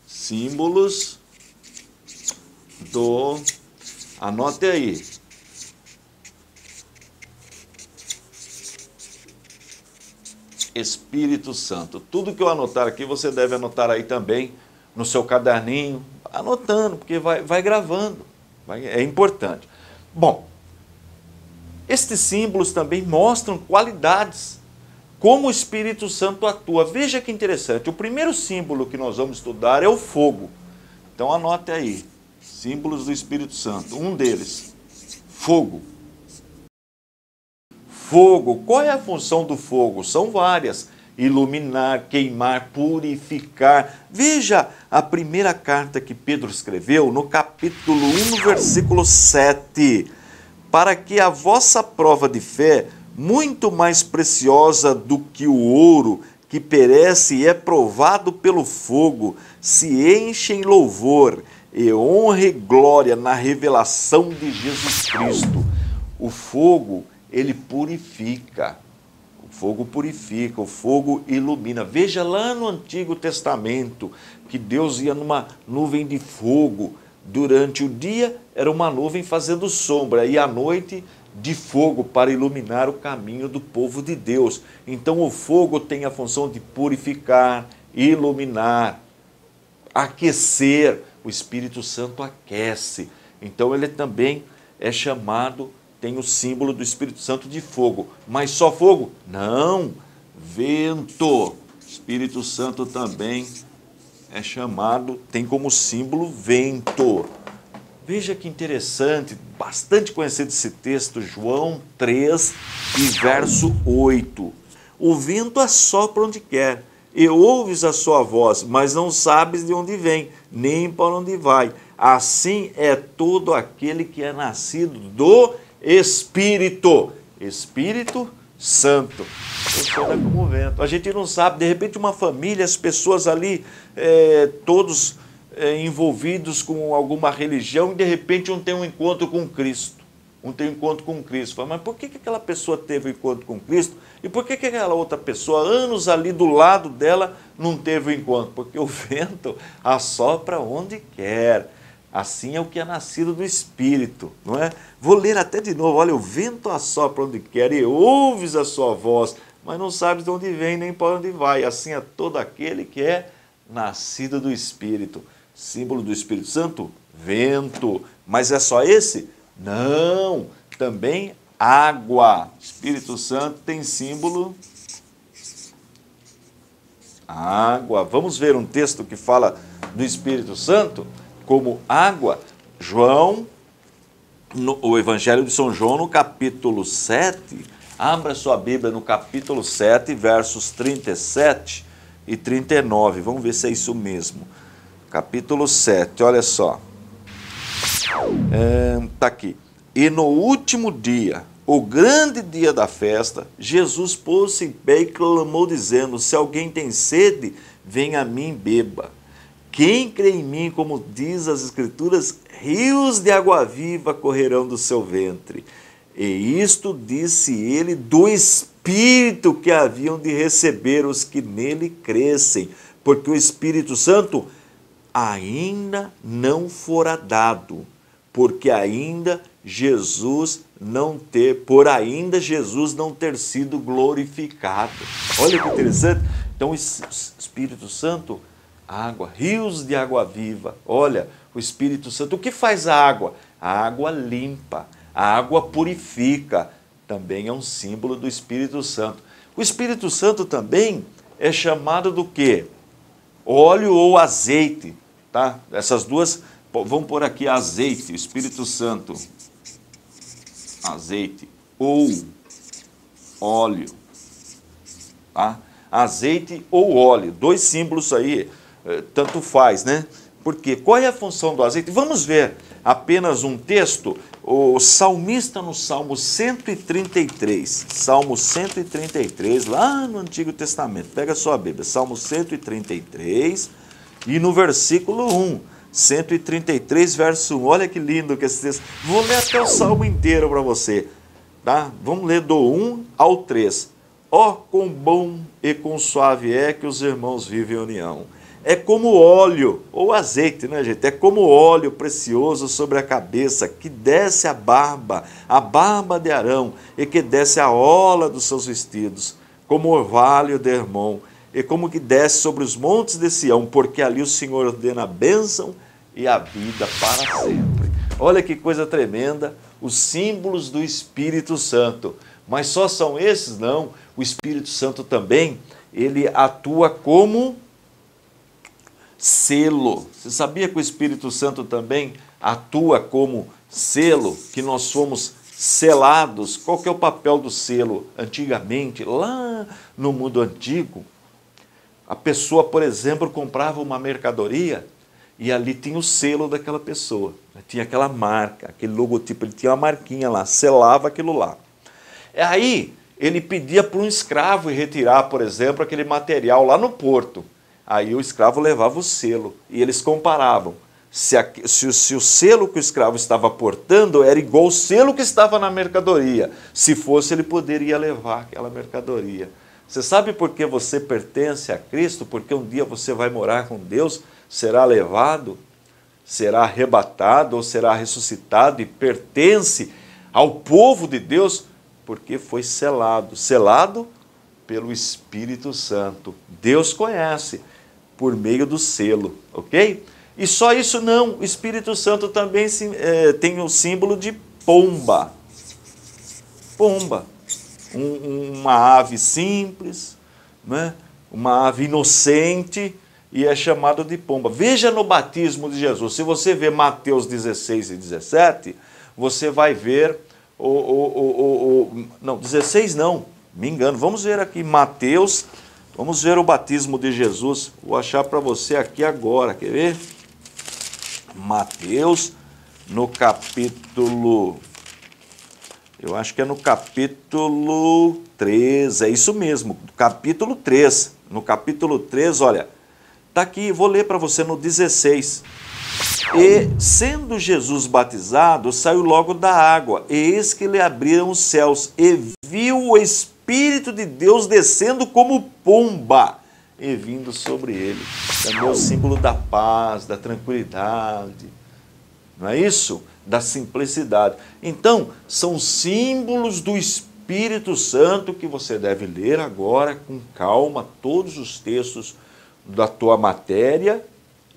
Speaker 1: Símbolos do... Anote aí. Espírito Santo. Tudo que eu anotar aqui, você deve anotar aí também no seu caderninho, anotando, porque vai gravando. É importante. Bom, estes símbolos também mostram qualidades, como o Espírito Santo atua. Veja que interessante, o primeiro símbolo que nós vamos estudar é o fogo. Então anote aí, símbolos do Espírito Santo. Um deles, fogo. Fogo, qual é a função do fogo? São várias: iluminar, queimar, purificar. Veja a primeira carta que Pedro escreveu, no capítulo 1, no versículo 7. Para que a vossa prova de fé, muito mais preciosa do que o ouro, que perece e é provado pelo fogo, se enche em louvor e honra e glória na revelação de Jesus Cristo. O fogo, ele purifica. O fogo purifica, o fogo ilumina. Veja lá no Antigo Testamento que Deus ia numa nuvem de fogo. Durante o dia era uma nuvem fazendo sombra e à noite de fogo para iluminar o caminho do povo de Deus. Então o fogo tem a função de purificar, iluminar, aquecer. O Espírito Santo aquece. Então ele também é chamado, tem o símbolo do Espírito Santo de fogo. Mas só fogo? Não, vento. Espírito Santo também é chamado, tem como símbolo vento. Veja que interessante, bastante conhecido esse texto, João 3 e verso 8. O vento assopra onde quer, e ouves a sua voz, mas não sabes de onde vem, nem para onde vai. Assim é todo aquele que é nascido do Espírito. Espírito Santo. Funciona como vento. A gente não sabe, de repente uma família, as pessoas ali, todos envolvidos com alguma religião, e de repente um tem um encontro com Cristo. Um tem um encontro com Cristo. Fala, mas por que aquela pessoa teve um encontro com Cristo? E por que aquela outra pessoa, anos ali do lado dela, não teve o encontro? Porque o vento assopra onde quer. Assim é o que é nascido do Espírito, não é? Vou ler até de novo. Olha, o vento assopra onde quer e ouves a sua voz, mas não sabes de onde vem nem para onde vai. Assim é todo aquele que é nascido do Espírito. Símbolo do Espírito Santo? Vento. Mas é só esse? Não. Também água. Espírito Santo tem símbolo Água. Vamos ver um texto que fala do Espírito Santo como água. João, o Evangelho de São João, no capítulo 7, abra sua Bíblia no capítulo 7, versos 37 e 39. Vamos ver se é isso mesmo. Capítulo 7, olha só. Está aqui. E no último dia, o grande dia da festa, Jesus pôs-se em pé e clamou, dizendo: se alguém tem sede, venha a mim e beba. Quem crê em mim, como diz as Escrituras, rios de água viva correrão do seu ventre. E isto disse ele do Espírito que haviam de receber os que nele crescem, porque o Espírito Santo ainda não fora dado, porque ainda Jesus não ter sido glorificado. Olha que interessante. Então, o Espírito Santo, água, rios de água viva. Olha, o Espírito Santo, o que faz a água? A água limpa, a água purifica. Também é um símbolo do Espírito Santo. O Espírito Santo também é chamado do quê? Óleo ou azeite, tá? Essas duas, vamos pôr aqui azeite, o Espírito Santo, azeite ou óleo, tá? Azeite ou óleo, dois símbolos aí, tanto faz, né? Porque qual é a função do azeite? Vamos ver apenas um texto, o salmista no Salmo 133, Salmo 133, lá no Antigo Testamento, pega a sua Bíblia, Salmo 133, e no versículo 1, 133, verso 1, olha que lindo que esse texto, vou ler até o Salmo inteiro para você, tá? Vamos ler do 1 ao 3. Ó, quão bom e quão suave é que os irmãos vivem em união. É como óleo, ou azeite, né, gente? É como óleo precioso sobre a cabeça, que desce a barba de Arão, e que desce a orla dos seus vestidos, como orvalho de Hermon, e como que desce sobre os montes de Sião, porque ali o Senhor ordena a bênção e a vida para sempre. Olha que coisa tremenda, os símbolos do Espírito Santo. Mas só são esses? Não. O Espírito Santo também, ele atua como selo. Você sabia que o Espírito Santo também atua como selo, que nós somos selados? Qual que é o papel do selo? Antigamente, lá no mundo antigo, a pessoa, por exemplo, comprava uma mercadoria e ali tinha o selo daquela pessoa, tinha aquela marca, aquele logotipo, ele tinha uma marquinha lá, selava aquilo lá. Aí ele pedia para um escravo ir retirar, por exemplo, aquele material lá no porto. Aí o escravo levava o selo e eles comparavam se o selo que o escravo estava portando era igual ao selo que estava na mercadoria. Se fosse, ele poderia levar aquela mercadoria. Você sabe por que você pertence a Cristo? Porque um dia você vai morar com Deus, será levado, será arrebatado ou será ressuscitado e pertence ao povo de Deus porque foi selado pelo Espírito Santo. Deus conhece por meio do selo, ok? E só isso não, o Espírito Santo também tem o símbolo de pomba. Pomba, uma ave simples, né? Uma ave inocente, e é chamado de pomba. Veja no batismo de Jesus, se você ver Mateus 16 e 17, você vai ver, não, 16 não, me engano, vamos ver aqui Mateus. Vamos ver o batismo de Jesus. Vou achar para você aqui agora, quer ver? Mateus, no capítulo... Eu acho que é no capítulo 3, é isso mesmo, capítulo 3. No capítulo 3, olha, está aqui, vou ler para você no 16. E, sendo Jesus batizado, saiu logo da água, e eis que lhe abriram os céus, e viu o Espírito de Deus descendo como pomba e vindo sobre ele. Também é o símbolo da paz, da tranquilidade, não é isso? Da simplicidade. Então, são símbolos do Espírito Santo que você deve ler agora com calma, todos os textos da tua matéria,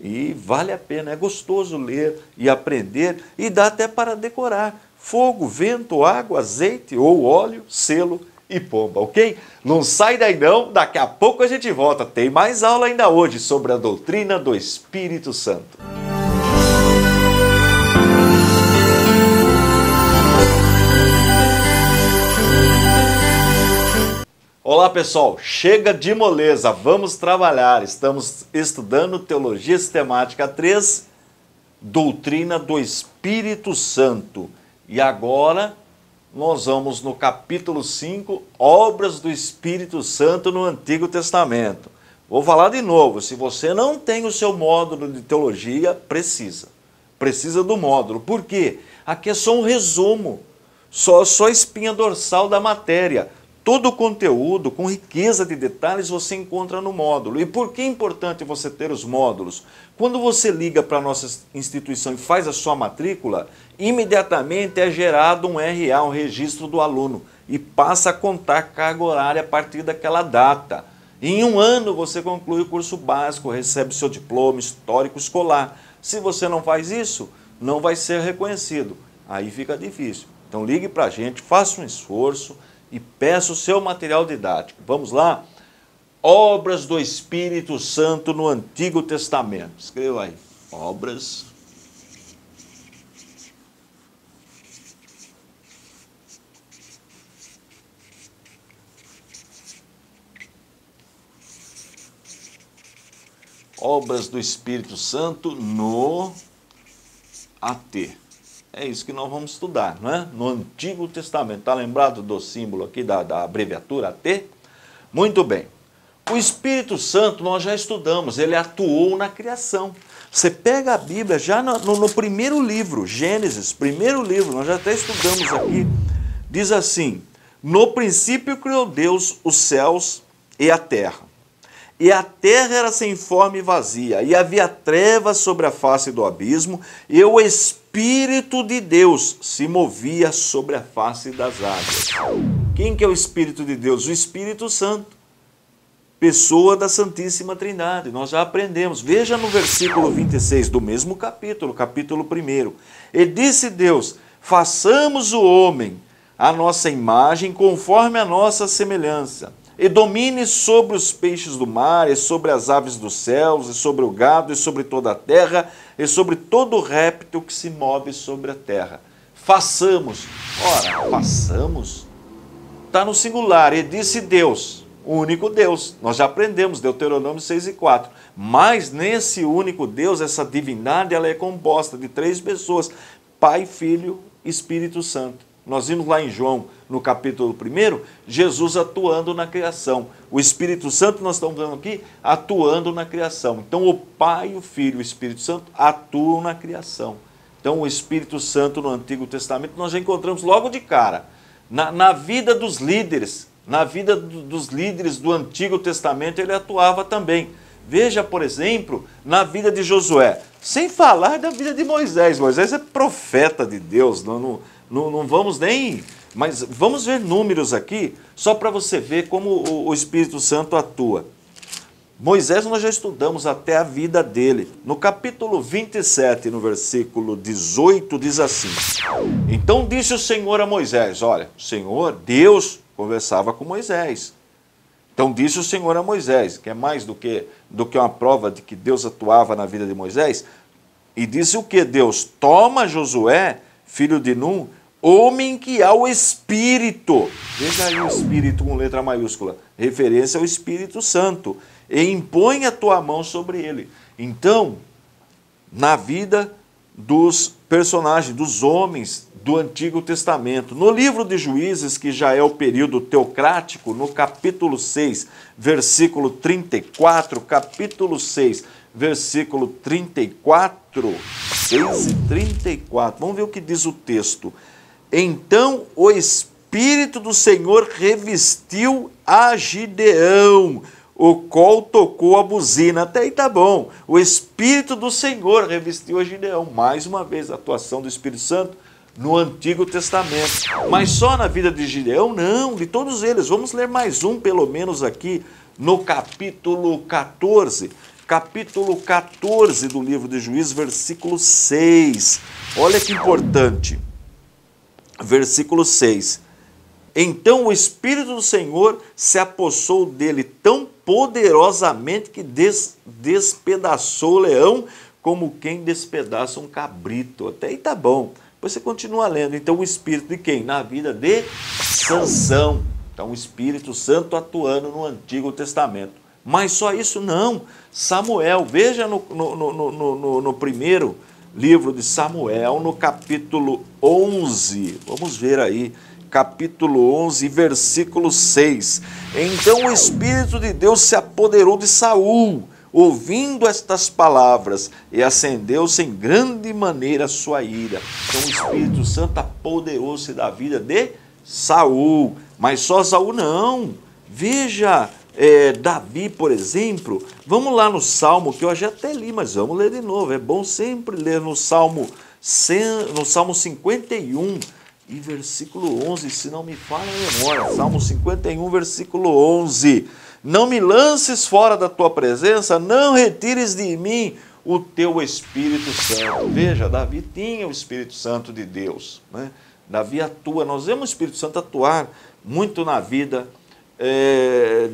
Speaker 1: e vale a pena, é gostoso ler e aprender, e dá até para decorar. Fogo, vento, água, azeite ou óleo, selo e pomba, ok? Não sai daí não, daqui a pouco a gente volta. Tem mais aula ainda hoje sobre a doutrina do Espírito Santo. Olá pessoal, chega de moleza, vamos trabalhar. Estamos estudando Teologia Sistemática 3, Doutrina do Espírito Santo. E agora nós vamos no capítulo 5, Obras do Espírito Santo no Antigo Testamento. Vou falar de novo, se você não tem o seu módulo de teologia, precisa do módulo. Por quê? Aqui é só um resumo, só a espinha dorsal da matéria. Todo o conteúdo, com riqueza de detalhes, você encontra no módulo. E por que é importante você ter os módulos? Quando você liga para a nossa instituição e faz a sua matrícula, imediatamente é gerado um RA, um registro do aluno, e passa a contar carga horária a partir daquela data. Em um ano você conclui o curso básico, recebe seu diploma histórico escolar. Se você não faz isso, não vai ser reconhecido. Aí fica difícil. Então ligue para a gente, faça um esforço e peça o seu material didático. Vamos lá? Obras do Espírito Santo no Antigo Testamento. Escreva aí. Obras do Espírito Santo no AT. É isso que nós vamos estudar, não é? No Antigo Testamento. Está lembrado do símbolo aqui, da abreviatura AT? Muito bem. O Espírito Santo nós já estudamos, ele atuou na criação. Você pega a Bíblia já no primeiro livro, Gênesis, primeiro livro, nós já até estudamos aqui. Diz assim: no princípio criou Deus os céus e a terra. E a terra era sem forma e vazia, e havia trevas sobre a face do abismo, e o Espírito de Deus se movia sobre a face das águas. Quem que é o Espírito de Deus? O Espírito Santo, pessoa da Santíssima Trindade. Nós já aprendemos. Veja no versículo 26 do mesmo capítulo, capítulo 1. E disse Deus: façamos o homem à nossa imagem, conforme a nossa semelhança. E domine sobre os peixes do mar, e sobre as aves dos céus, e sobre o gado, e sobre toda a terra, e sobre todo réptil que se move sobre a terra. Façamos. Ora, façamos. Está no singular. E disse Deus, o único Deus. Nós já aprendemos, Deuteronômio 6:4. Mas nesse único Deus, essa divindade, ela é composta de 3 pessoas: Pai, Filho e Espírito Santo. Nós vimos lá em João, no capítulo 1, Jesus atuando na criação. O Espírito Santo, nós estamos vendo aqui, atuando na criação. Então, o Pai, o Filho e o Espírito Santo atuam na criação. Então, o Espírito Santo no Antigo Testamento, nós já encontramos logo de cara. Na vida dos líderes, do Antigo Testamento, ele atuava também. Veja, por exemplo, na vida de Josué. Sem falar da vida de Moisés. Moisés é profeta de Deus, não vamos nem... Mas vamos ver números aqui, só para você ver como o Espírito Santo atua. Moisés nós já estudamos até a vida dele. No capítulo 27, no versículo 18, diz assim: então disse o Senhor a Moisés, olha, o Senhor, Deus, conversava com Moisés. Então disse o Senhor a Moisés, que é mais do que uma prova de que Deus atuava na vida de Moisés. E disse o que Deus? Toma Josué, filho de Num, homem que há o Espírito. Veja aí o Espírito com letra maiúscula. Referência ao Espírito Santo. E impõe a tua mão sobre ele. Então, na vida dos personagens, dos homens do Antigo Testamento, no livro de Juízes, que já é o período teocrático, no capítulo 6, versículo 34, capítulo 6, versículo 34, 6 e 34. Vamos ver o que diz o texto. Então o Espírito do Senhor revestiu a Gideão, o qual tocou a buzina. Até aí tá bom. O Espírito do Senhor revestiu a Gideão. Mais uma vez, a atuação do Espírito Santo no Antigo Testamento. Mas só na vida de Gideão? Não, de todos eles. Vamos ler mais um, pelo menos aqui, no capítulo 14. Capítulo 14 do livro de Juízes, versículo 6. Olha que importante. Versículo 6. Então o Espírito do Senhor se apossou dele tão poderosamente que despedaçou o leão como quem despedaça um cabrito. Até aí tá bom. Depois você continua lendo. Então o Espírito de quem? Na vida de Sansão. Então o Espírito Santo atuando no Antigo Testamento. Mas só isso não. Samuel, veja no primeiro livro de Samuel, no capítulo 11. Vamos ver aí. Capítulo 11, versículo 6. Então o Espírito de Deus se apoderou de Saul, ouvindo estas palavras, e acendeu-se em grande maneira a sua ira. Então o Espírito Santo apoderou-se da vida de Saul. Mas só Saul não. Veja, Davi, por exemplo. Vamos lá no Salmo, que eu já até li, mas vamos ler de novo. É bom sempre ler no Salmo 51, e versículo 11, se não me falha a memória. Salmo 51, versículo 11. Não me lances fora da tua presença, não retires de mim o teu Espírito Santo. Veja, Davi tinha o Espírito Santo de Deus, né? Davi atua, nós vemos o Espírito Santo atuar muito na vida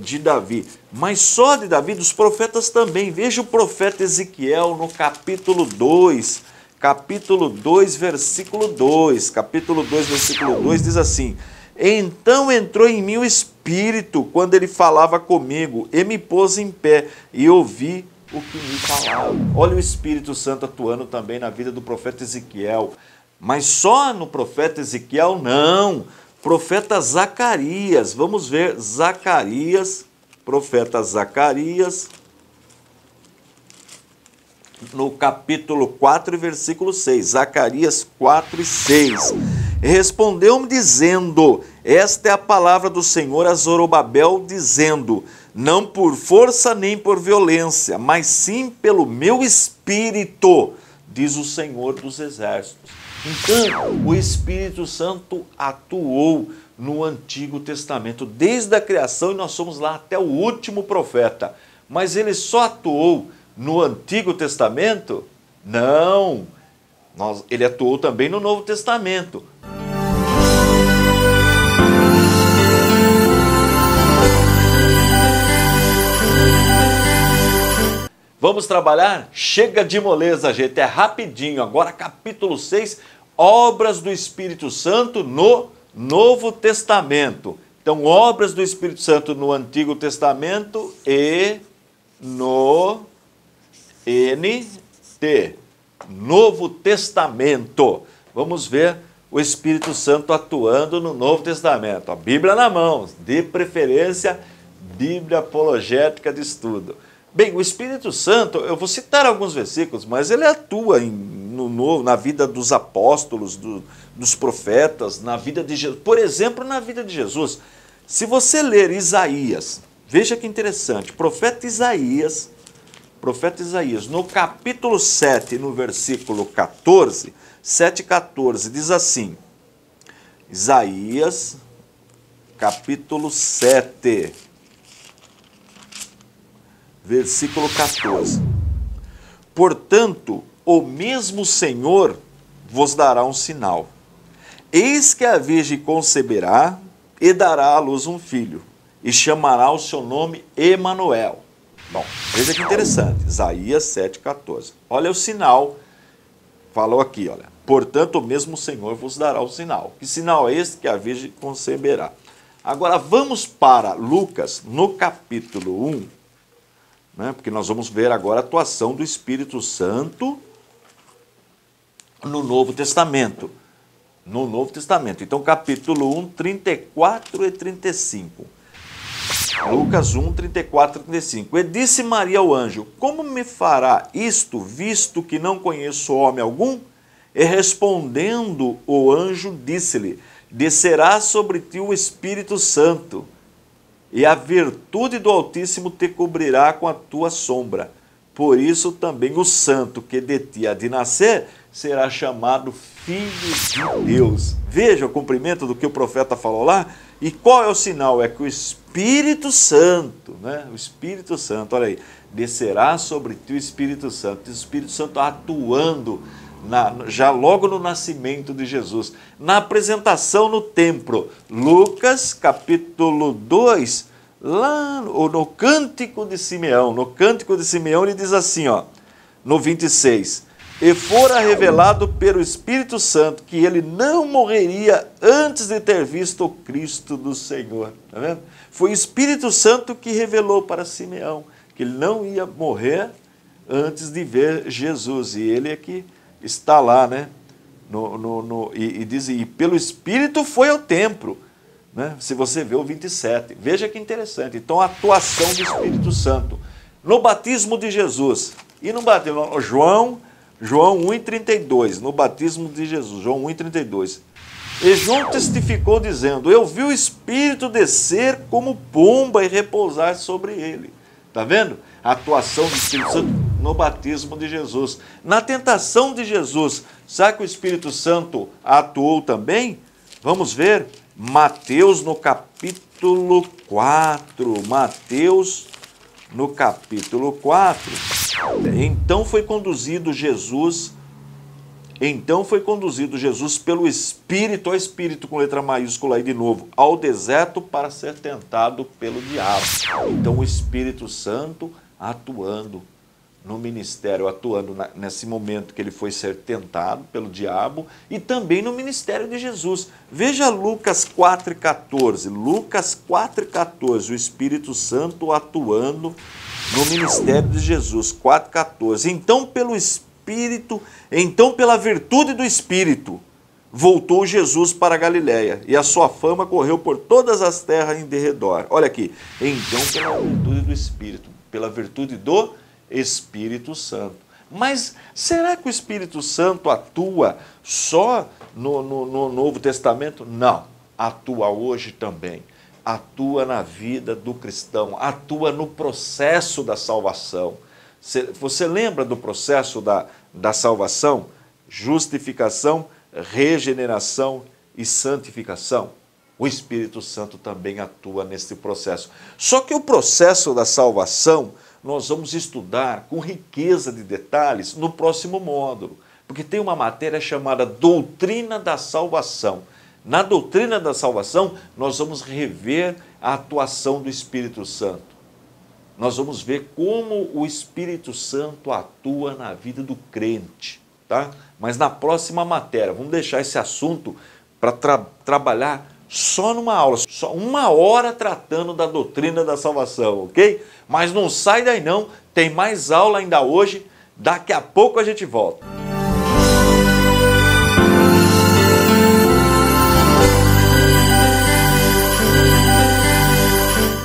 Speaker 1: de Davi. Mas só de Davi, dos profetas também. Veja o profeta Ezequiel no capítulo 2, capítulo 2, versículo 2. Capítulo 2, versículo 2 diz assim: então entrou em mim o Espírito quando ele falava comigo, e me pôs em pé, e ouvi o que me falava. Olha o Espírito Santo atuando também na vida do profeta Ezequiel. Mas só no profeta Ezequiel, não. Profeta Zacarias, vamos ver Zacarias, profeta Zacarias, no capítulo 4, versículo 6, Zacarias 4 e 6. Respondeu-me dizendo, esta é a palavra do Senhor a Zorobabel, dizendo, não por força nem por violência, mas sim pelo meu Espírito, diz o Senhor dos Exércitos. Então, o Espírito Santo atuou no Antigo Testamento, desde a criação, e nós somos lá até o último profeta. Mas ele só atuou no Antigo Testamento? Não. Ele atuou também no Novo Testamento. Vamos trabalhar? Chega de moleza, gente, é rapidinho. Agora capítulo 6, obras do Espírito Santo no Novo Testamento. Então, obras do Espírito Santo no Antigo Testamento e no NT, Novo Testamento. Vamos ver o Espírito Santo atuando no Novo Testamento. A Bíblia na mão, de preferência, Bíblia apologética de estudo. Bem, o Espírito Santo, eu vou citar alguns versículos, mas ele atua na vida dos apóstolos, dos profetas, na vida de Jesus. Por exemplo, na vida de Jesus. Se você ler Isaías, veja que interessante, profeta Isaías, no capítulo 7, no versículo 14, 7,14, diz assim, Isaías, capítulo 7, versículo 14. Portanto, o mesmo Senhor vos dará um sinal. Eis que a Virgem conceberá e dará à luz um filho, e chamará o seu nome Emanuel. Bom, veja que interessante, Isaías 7,14. Olha o sinal, falou aqui, olha. Portanto, o mesmo Senhor vos dará o sinal. Que sinal é esse? Que a Virgem conceberá. Agora, vamos para Lucas, no capítulo 1, né? Porque nós vamos ver agora a atuação do Espírito Santo no Novo Testamento. No Novo Testamento. Então, capítulo 1, 34 e 35. Lucas 1, 34 e 35. E disse Maria ao anjo, como me fará isto, visto que não conheço homem algum? E respondendo o anjo, disse-lhe, descerá sobre ti o Espírito Santo, e a virtude do Altíssimo te cobrirá com a tua sombra. Por isso também o santo que de ti há de nascer será chamado Filho de Deus. Veja o cumprimento do que o profeta falou lá. E qual é o sinal? É que o Espírito Santo, né? O Espírito Santo, olha aí, descerá sobre ti o Espírito Santo. O Espírito Santo atuando já logo no nascimento de Jesus. Na apresentação no templo, Lucas capítulo 2, lá no Cântico de Simeão. No Cântico de Simeão ele diz assim, ó, no 26, e fora revelado pelo Espírito Santo que ele não morreria antes de ter visto o Cristo do Senhor. Tá vendo? Foi o Espírito Santo que revelou para Simeão que ele não ia morrer antes de ver Jesus. E ele é que está lá, né? E diz, e pelo Espírito foi ao templo. Né? Se você vê o 27. Veja que interessante. Então, a atuação do Espírito Santo. No batismo de Jesus. E no batismo, João 1,32. No batismo de Jesus, João 1,32. E João testificou dizendo, eu vi o Espírito descer como pomba e repousar sobre ele. Está vendo? A atuação do Espírito Santo no batismo de Jesus. Na tentação de Jesus, sabe que o Espírito Santo atuou também? Vamos ver Mateus no capítulo 4. Mateus no capítulo 4. Então foi conduzido Jesus pelo Espírito, ó Espírito com letra maiúscula aí de novo, ao deserto para ser tentado pelo diabo. Então o Espírito Santo atuando no ministério, atuando nesse momento que ele foi ser tentado pelo diabo e também no ministério de Jesus. Veja Lucas 4,14. Lucas 4,14, o Espírito Santo atuando no ministério de Jesus. 4,14. Então pela virtude do Espírito, voltou Jesus para a Galiléia, e a sua fama correu por todas as terras em derredor. Olha aqui, então pela virtude do Espírito, pela virtude do Espírito Santo. Mas será que o Espírito Santo atua só no Novo Testamento? Não, atua hoje também. Atua na vida do cristão, atua no processo da salvação. Você lembra do processo da salvação? Justificação, regeneração e santificação. O Espírito Santo também atua nesse processo. Só que o processo da salvação nós vamos estudar com riqueza de detalhes no próximo módulo, porque tem uma matéria chamada Doutrina da Salvação. Na doutrina da salvação, nós vamos rever a atuação do Espírito Santo. Nós vamos ver como o Espírito Santo atua na vida do crente, tá? Mas na próxima matéria, vamos deixar esse assunto para trabalhar só numa aula, só 1 hora tratando da doutrina da salvação, ok? Mas não sai daí não, tem mais aula ainda hoje, daqui a pouco a gente volta.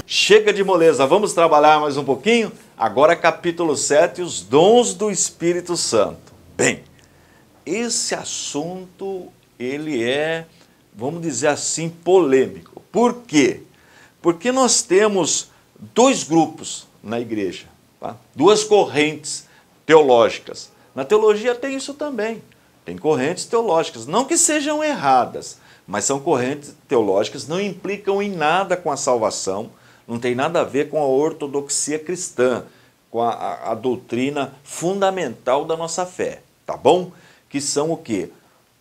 Speaker 1: Chega de moleza, vamos trabalhar mais um pouquinho? Agora capítulo 7, os dons do Espírito Santo. Bem, esse assunto, ele é, vamos dizer assim, polêmico. Por quê? Porque nós temos 2 grupos na igreja, tá? 2 correntes teológicas. Na teologia tem isso também, tem correntes teológicas, não que sejam erradas, mas são correntes teológicas, não implicam em nada com a salvação, não tem nada a ver com a ortodoxia cristã, com a doutrina fundamental da nossa fé, tá bom? Que são o quê?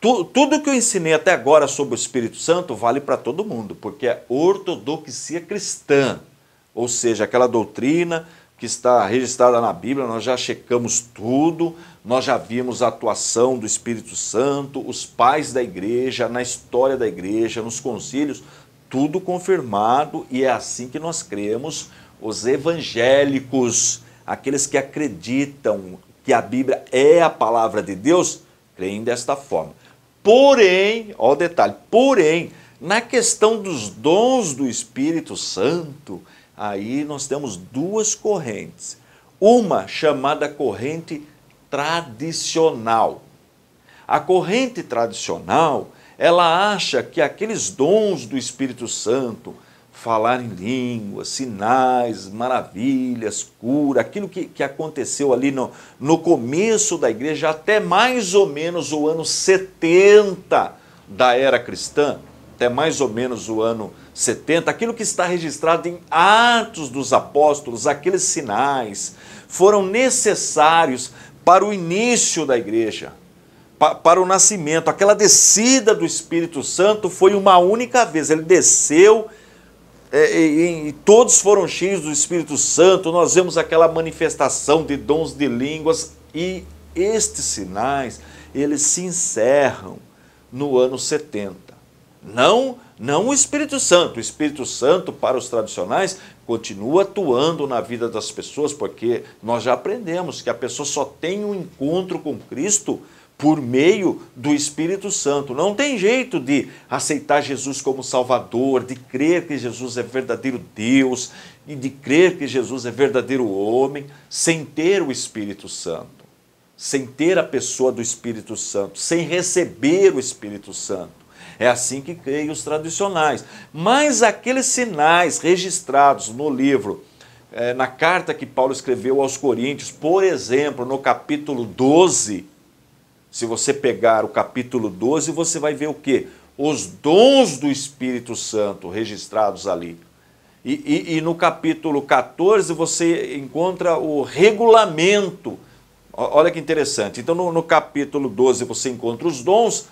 Speaker 1: Tudo que eu ensinei até agora sobre o Espírito Santo vale para todo mundo, porque é ortodoxia cristã, ou seja, aquela doutrina que está registrada na Bíblia, nós já checamos tudo, nós já vimos a atuação do Espírito Santo, os pais da igreja, na história da igreja, nos concílios, tudo confirmado, e é assim que nós cremos, os evangélicos, aqueles que acreditam que a Bíblia é a palavra de Deus, creem desta forma. Porém, ó o detalhe, porém, na questão dos dons do Espírito Santo, aí nós temos 2 correntes. Uma chamada corrente tradicional. A corrente tradicional, ela acha que aqueles dons do Espírito Santo, falar em línguas, sinais, maravilhas, cura, aquilo que aconteceu ali no começo da igreja, até mais ou menos o ano 70 da era cristã, até mais ou menos o ano 70, aquilo que está registrado em Atos dos Apóstolos, aqueles sinais, foram necessários para o início da igreja. para o nascimento. Aquela descida do Espírito Santo foi uma única vez. Ele desceu e todos foram cheios do Espírito Santo. Nós vemos aquela manifestação de dons de línguas e estes sinais, eles se encerram no ano 70. Não o Espírito Santo. O Espírito Santo, para os tradicionais, continua atuando na vida das pessoas, porque nós já aprendemos que a pessoa só tem um encontro com Cristo por meio do Espírito Santo. Não tem jeito de aceitar Jesus como Salvador, de crer que Jesus é verdadeiro Deus e de crer que Jesus é verdadeiro homem, sem ter o Espírito Santo, sem ter a pessoa do Espírito Santo, sem receber o Espírito Santo. É assim que creem os tradicionais. Mas aqueles sinais registrados no livro, na carta que Paulo escreveu aos Coríntios, por exemplo, no capítulo 12, se você pegar o capítulo 12, você vai ver o quê? Os dons do Espírito Santo registrados ali. E no capítulo 14 você encontra o regulamento. Olha que interessante. Então no capítulo 12 você encontra os dons,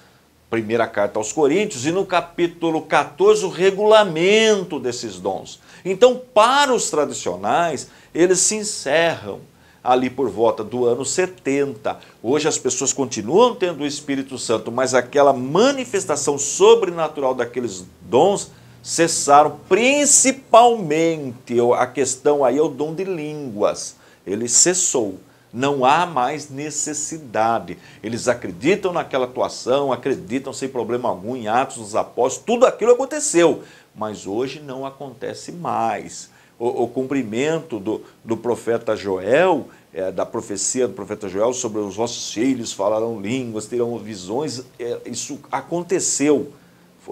Speaker 1: primeira carta aos Coríntios, e no capítulo 14 o regulamento desses dons. Então, para os tradicionais, eles se encerram ali por volta do ano 70. Hoje as pessoas continuam tendo o Espírito Santo, mas aquela manifestação sobrenatural daqueles dons cessaram, principalmente a questão aí é o dom de línguas. Ele cessou. Não há mais necessidade. Eles acreditam naquela atuação, acreditam sem problema algum em Atos dos Apóstolos, tudo aquilo aconteceu, mas hoje não acontece mais. O cumprimento do profeta Joel, da profecia do profeta Joel sobre os vossos filhos falarão línguas, terão visões, isso aconteceu,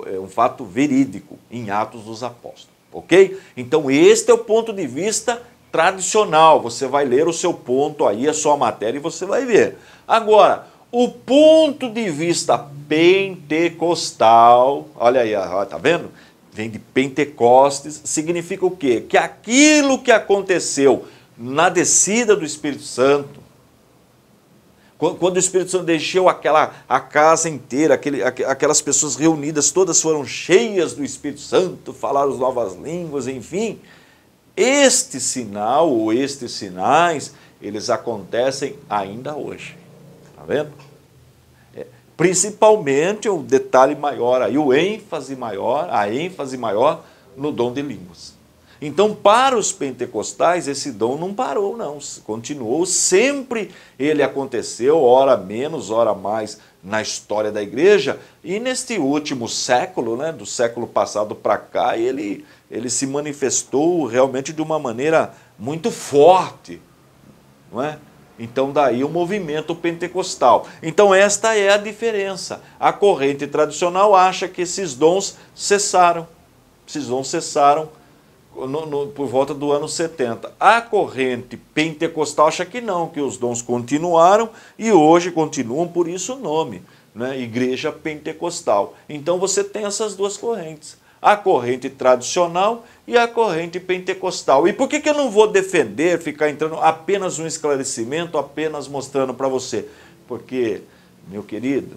Speaker 1: é um fato verídico em Atos dos Apóstolos, ok? Então este é o ponto de vista tradicional. Você vai ler o seu ponto aí, a sua matéria, e você vai ver. Agora, o ponto de vista pentecostal, olha aí, tá vendo? Vem de Pentecostes, significa o quê? Que aquilo que aconteceu na descida do Espírito Santo, quando o Espírito Santo deixou a casa inteira, aquelas pessoas reunidas, todas foram cheias do Espírito Santo, falaram novas línguas, enfim. Este sinal, ou estes sinais, eles acontecem ainda hoje. Está vendo? Principalmente o detalhe maior, aí, a ênfase maior no dom de línguas. Então, para os pentecostais, esse dom não parou, não. Continuou, sempre ele aconteceu, ora menos, ora mais, na história da igreja. E neste último século, né, do século passado para cá, ele se manifestou realmente de uma maneira muito forte, não é? Então daí o movimento pentecostal. Então esta é a diferença. A corrente tradicional acha que esses dons cessaram. Esses dons cessaram por volta do ano 70. A corrente pentecostal acha que não, que os dons continuaram e hoje continuam, por isso o nome, né? Igreja Pentecostal. Então você tem essas duas correntes. A corrente tradicional e a corrente pentecostal. E por que eu não vou defender, ficar entrando apenas um esclarecimento, apenas mostrando para você? Porque, meu querido,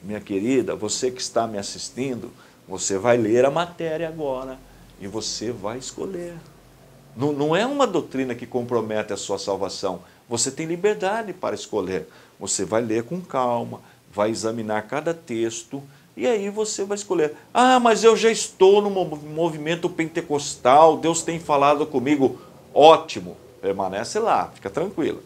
Speaker 1: minha querida, você que está me assistindo, você vai ler a matéria agora e você vai escolher. Não é uma doutrina que compromete a sua salvação. Você tem liberdade para escolher. Você vai ler com calma, vai examinar cada texto, e aí você vai escolher. Ah, mas eu já estou no movimento pentecostal, Deus tem falado comigo. Ótimo, permanece lá, fica tranquilo.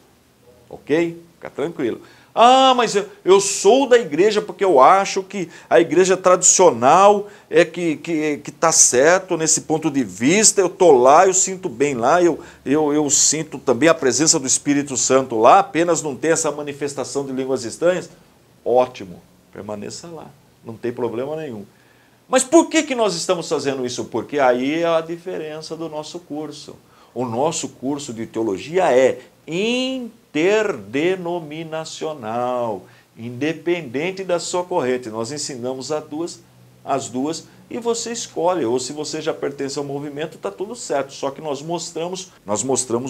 Speaker 1: Ok? Fica tranquilo. Ah, mas eu sou da igreja porque eu acho que a igreja tradicional é que está certo nesse ponto de vista, eu estou lá, eu sinto bem lá, eu sinto também a presença do Espírito Santo lá, apenas não tem essa manifestação de línguas estranhas. Ótimo, permaneça lá. Não tem problema nenhum. Mas por que nós estamos fazendo isso? Porque aí é a diferença do nosso curso. O nosso curso de teologia é interdenominacional, independente da sua corrente. Nós ensinamos as duas e você escolhe. Ou se você já pertence ao movimento, está tudo certo. Só que nós mostramos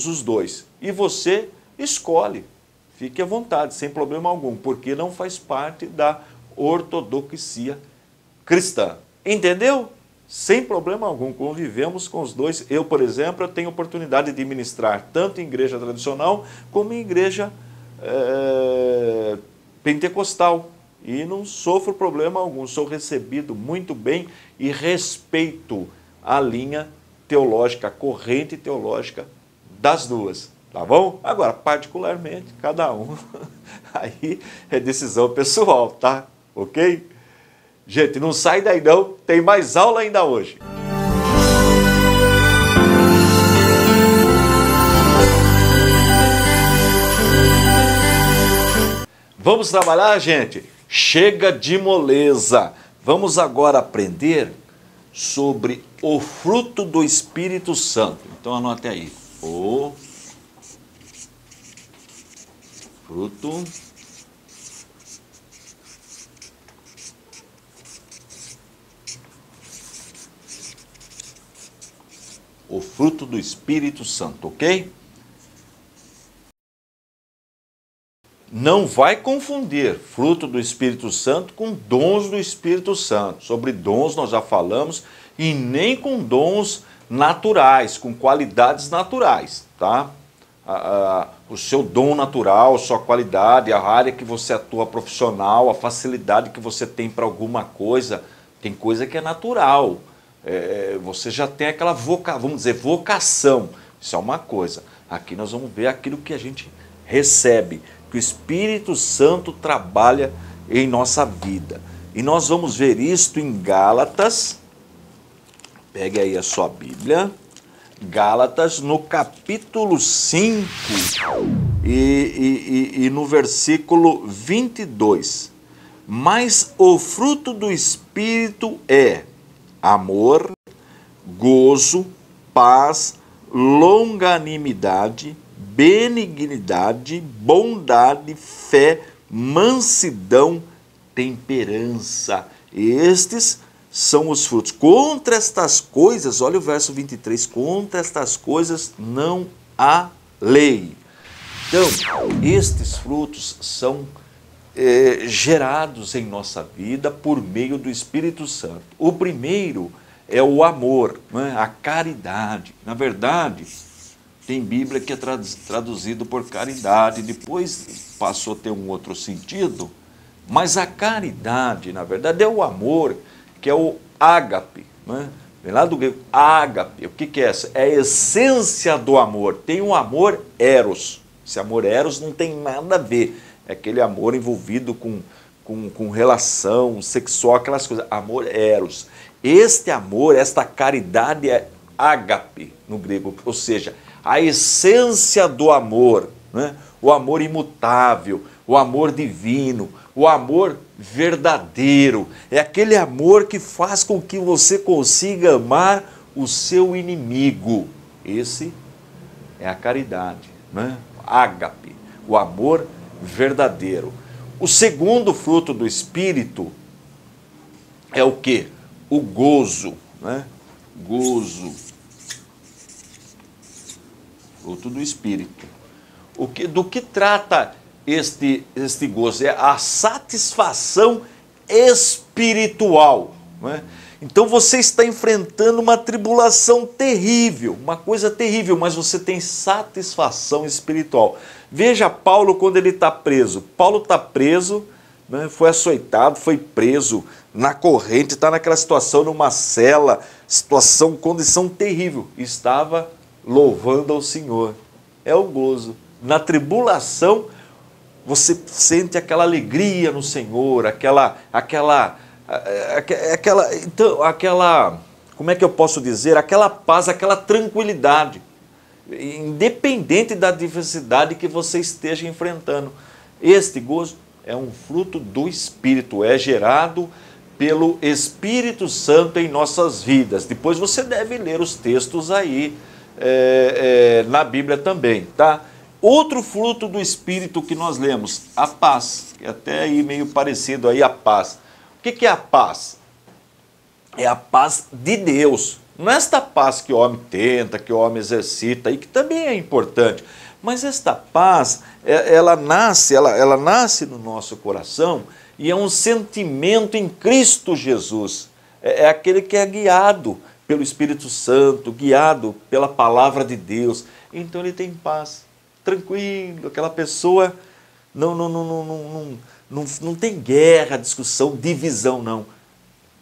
Speaker 1: os dois. E você escolhe Fique à vontade, sem problema algum, porque não faz parte da ortodoxia cristã. Entendeu? Sem problema algum, convivemos com os dois. Eu, por exemplo, eu tenho oportunidade de ministrar tanto em igreja tradicional como em igreja pentecostal. E não sofro problema algum, sou recebido muito bem e respeito a linha teológica, a corrente teológica das duas. Tá bom? Agora, particularmente, cada um, aí é decisão pessoal, tá? Ok? Gente, não sai daí não, tem mais aula ainda hoje. Vamos trabalhar, gente? Chega de moleza. Vamos agora aprender sobre o fruto do Espírito Santo. Então anote aí. O fruto do Espírito Santo, ok? Não vai confundir fruto do Espírito Santo com dons do Espírito Santo. Sobre dons nós já falamos, e nem com dons naturais, com qualidades naturais, tá? O seu dom natural, sua qualidade, a área que você atua profissional, a facilidade que você tem para alguma coisa, tem coisa que é natural. Você já tem aquela vamos dizer, vocação. Isso é uma coisa. Aqui nós vamos ver aquilo que a gente recebe, que o Espírito Santo trabalha em nossa vida. E nós vamos ver isto em Gálatas. Pegue aí a sua Bíblia. Gálatas, no capítulo 5 e no versículo 22. Mas o fruto do Espírito é amor, gozo, paz, longanimidade, benignidade, bondade, fé, mansidão, temperança. Estes são os frutos. Contra estas coisas, olha o verso 23, contra estas coisas não há lei. Então, estes frutos são gerados em nossa vida por meio do Espírito Santo. O primeiro é o amor, né? A caridade. Na verdade, tem Bíblia que é traduzido por caridade, depois passou a ter um outro sentido, mas a caridade, na verdade, é o amor, que é o ágape, né? Vem lá do grego, ágape. O que é essa? É a essência do amor. Tem o amor eros. Esse amor eros não tem nada a ver. É aquele amor envolvido com relação sexual, aquelas coisas. Amor eros. Este amor, esta caridade é ágape no grego, ou seja, a essência do amor, né? O amor imutável, o amor divino, o amor verdadeiro. É aquele amor que faz com que você consiga amar o seu inimigo. Esse é a caridade, né? Ágape, o amor verdadeiro. O segundo fruto do Espírito é o quê? O gozo, né? Gozo. Fruto do Espírito. Do que trata este gozo? É a satisfação espiritual, né? Então você está enfrentando uma tribulação terrível, uma coisa terrível, mas você tem satisfação espiritual. Veja Paulo quando ele está preso. Paulo está preso, né, foi açoitado, foi preso na corrente, está naquela situação, numa cela, situação, condição terrível. Estava louvando ao Senhor. É o gozo. Na tribulação, você sente aquela alegria no Senhor, como é que eu posso dizer? Aquela paz, aquela tranquilidade, independente da adversidade que você esteja enfrentando. Este gozo é um fruto do Espírito, é gerado pelo Espírito Santo em nossas vidas. Depois você deve ler os textos aí na Bíblia também, tá? Outro fruto do Espírito que nós lemos, a paz, que é até aí meio parecido aí a paz. O que é a paz? É a paz de Deus. Não é esta paz que o homem tenta, que o homem exercita, e que também é importante, Mas esta paz, ela nasce no nosso coração e é um sentimento em Cristo Jesus. É aquele que é guiado pelo Espírito Santo, guiado pela palavra de Deus. Então ele tem paz, tranquilo, aquela pessoa não tem guerra, discussão, divisão, não.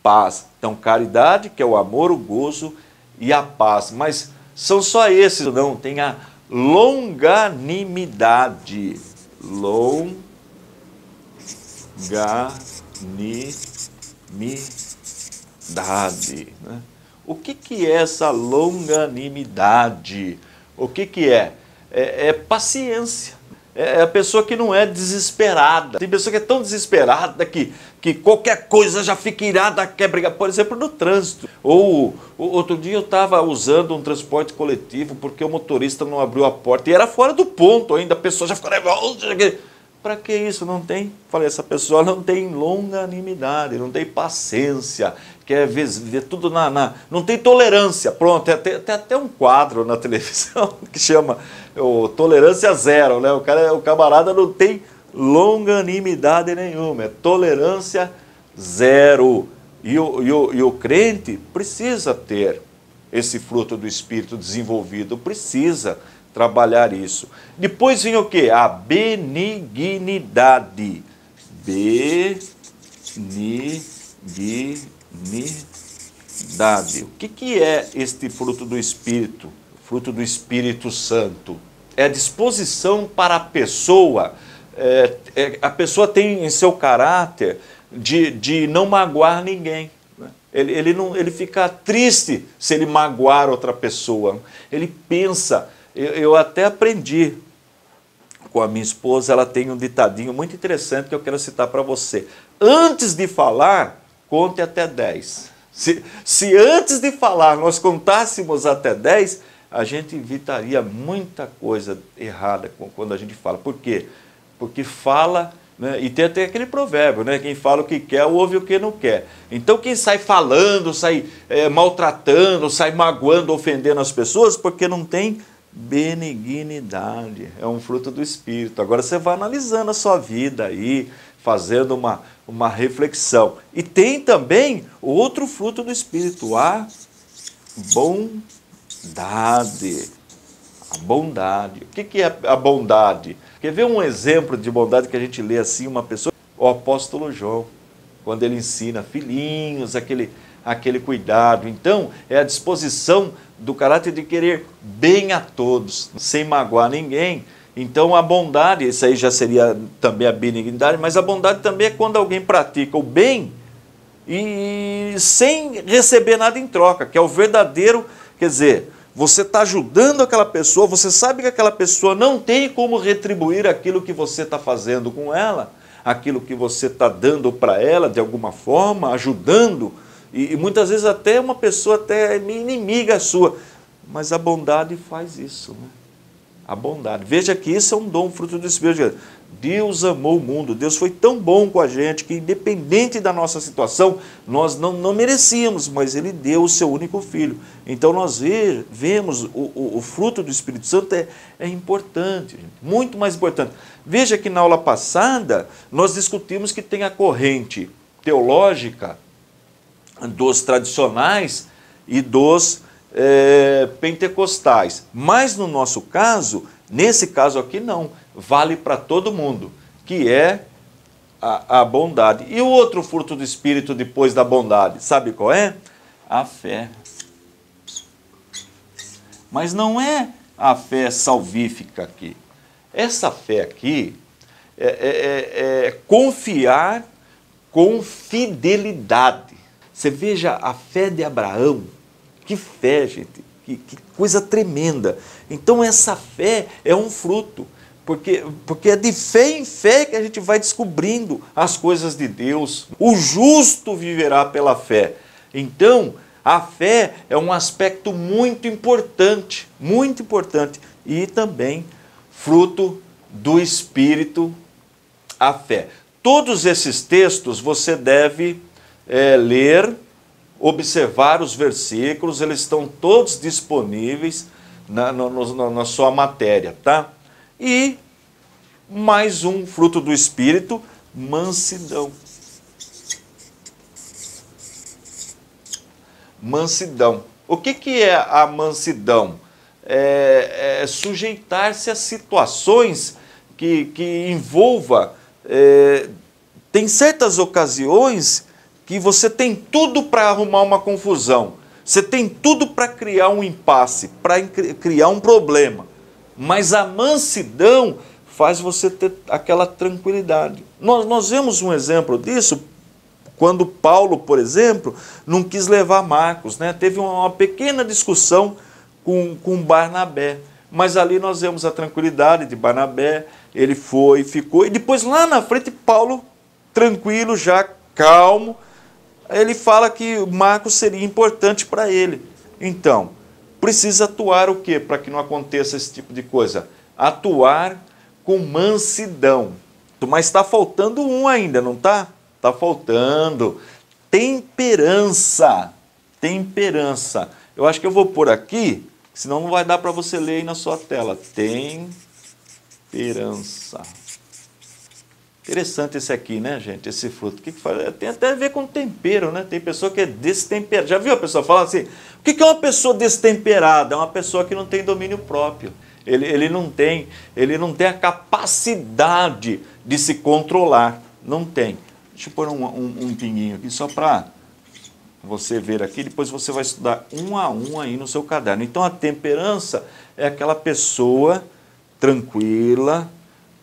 Speaker 1: Paz. Então, caridade, que é o amor, o gozo e a paz. Mas são só esses, não. Tem a longanimidade. Longanimidade. Né? O que é essa longanimidade? O que é? É paciência. É a pessoa que não é desesperada. Tem pessoa que é tão desesperada que qualquer coisa já fica irada, quer brigar. Por exemplo, no trânsito. Ou outro dia eu estava usando um transporte coletivo porque o motorista não abriu a porta e era fora do ponto ainda. A pessoa já ficou nervosa. Para que isso? Não tem? Falei, essa pessoa não tem longanimidade, não tem paciência, quer ver tudo não tem tolerância. Pronto, tem até um quadro na televisão que chama Tolerância Zero, né? O camarada não tem longanimidade nenhuma, é tolerância zero. E o crente precisa ter esse fruto do Espírito desenvolvido, precisa trabalhar isso. Depois vem o quê? A benignidade. Benignidade. O que é este fruto do Espírito? Fruto do Espírito Santo. É a disposição para a pessoa. A pessoa tem em seu caráter de não magoar ninguém. Ele fica triste se ele magoar outra pessoa. Ele pensa. Eu até aprendi com a minha esposa, ela tem um ditadinho muito interessante que eu quero citar para você. Antes de falar, conte até 10. Se antes de falar nós contássemos até 10, a gente evitaria muita coisa errada quando a gente fala. Por quê? Porque fala, né? E tem até aquele provérbio, né? Quem fala o que quer, ouve o que não quer. Então quem sai falando, sai maltratando, sai magoando, ofendendo as pessoas, porque não tem benignidade, é um fruto do Espírito. Agora você vai analisando a sua vida aí, fazendo uma reflexão. E tem também outro fruto do Espírito, a bondade. A bondade. O que é a bondade? Quer ver um exemplo de bondade que a gente lê assim, uma pessoa? O apóstolo João, quando ele ensina filhinhos, aquele cuidado. Então, é a disposição do caráter de querer bem a todos, sem magoar ninguém. Então, a bondade, isso aí já seria também a benignidade, mas a bondade também é quando alguém pratica o bem e sem receber nada em troca, que é o verdadeiro, quer dizer, você está ajudando aquela pessoa, você sabe que aquela pessoa não tem como retribuir aquilo que você está fazendo com ela, aquilo que você está dando para ela de alguma forma, ajudando. E muitas vezes até uma pessoa até inimiga sua, mas a bondade faz isso, né? A bondade. Veja que isso é um dom, fruto do Espírito. Deus amou o mundo, Deus foi tão bom com a gente que independente da nossa situação, nós não merecíamos, mas Ele deu o seu único Filho. Então nós vemos o fruto do Espírito Santo é importante, muito mais importante. Veja que na aula passada nós discutimos que tem a corrente teológica dos tradicionais e dos pentecostais. Mas no nosso caso, nesse caso aqui não, vale para todo mundo, que é a bondade. E o outro fruto do Espírito depois da bondade, sabe qual é? A fé. Mas não é a fé salvífica aqui. Essa fé aqui é confiar com fidelidade. Você veja a fé de Abraão, que fé, gente, que coisa tremenda. Então essa fé é um fruto, porque é de fé em fé que a gente vai descobrindo as coisas de Deus. O justo viverá pela fé. Então a fé é um aspecto muito importante e também fruto do Espírito, a fé. Todos esses textos você deve ler, observar os versículos, eles estão todos disponíveis na sua matéria, tá? E mais um fruto do Espírito, mansidão. Mansidão. O que é a mansidão? É sujeitar-se a situações que envolva... tem certas ocasiões que você tem tudo para arrumar uma confusão. Você tem tudo para criar um impasse, para criar um problema. Mas a mansidão faz você ter aquela tranquilidade. Nós vemos um exemplo disso quando Paulo, por exemplo, não quis levar Marcos, né? Teve uma pequena discussão com Barnabé. Mas ali nós vemos a tranquilidade de Barnabé, ele foi, ficou, e depois lá na frente Paulo, tranquilo, já calmo, ele fala que Marcos seria importante para ele. Então, precisa atuar o quê para que não aconteça esse tipo de coisa? Atuar com mansidão. Mas está faltando um ainda, não está? Está faltando temperança. Temperança. Eu acho que eu vou pôr aqui, senão não vai dar para você ler aí na sua tela. Temperança. Interessante esse aqui, né, gente? Esse fruto. O que faz? Tem até a ver com tempero, né? Tem pessoa que é destemperada. Já viu a pessoa falar assim? O que é uma pessoa destemperada? É uma pessoa que não tem domínio próprio. Ele não tem a capacidade de se controlar. Não tem. Deixa eu pôr um pinguinho aqui só para você ver aqui. Depois você vai estudar um a um aí no seu caderno. Então a temperança é aquela pessoa tranquila,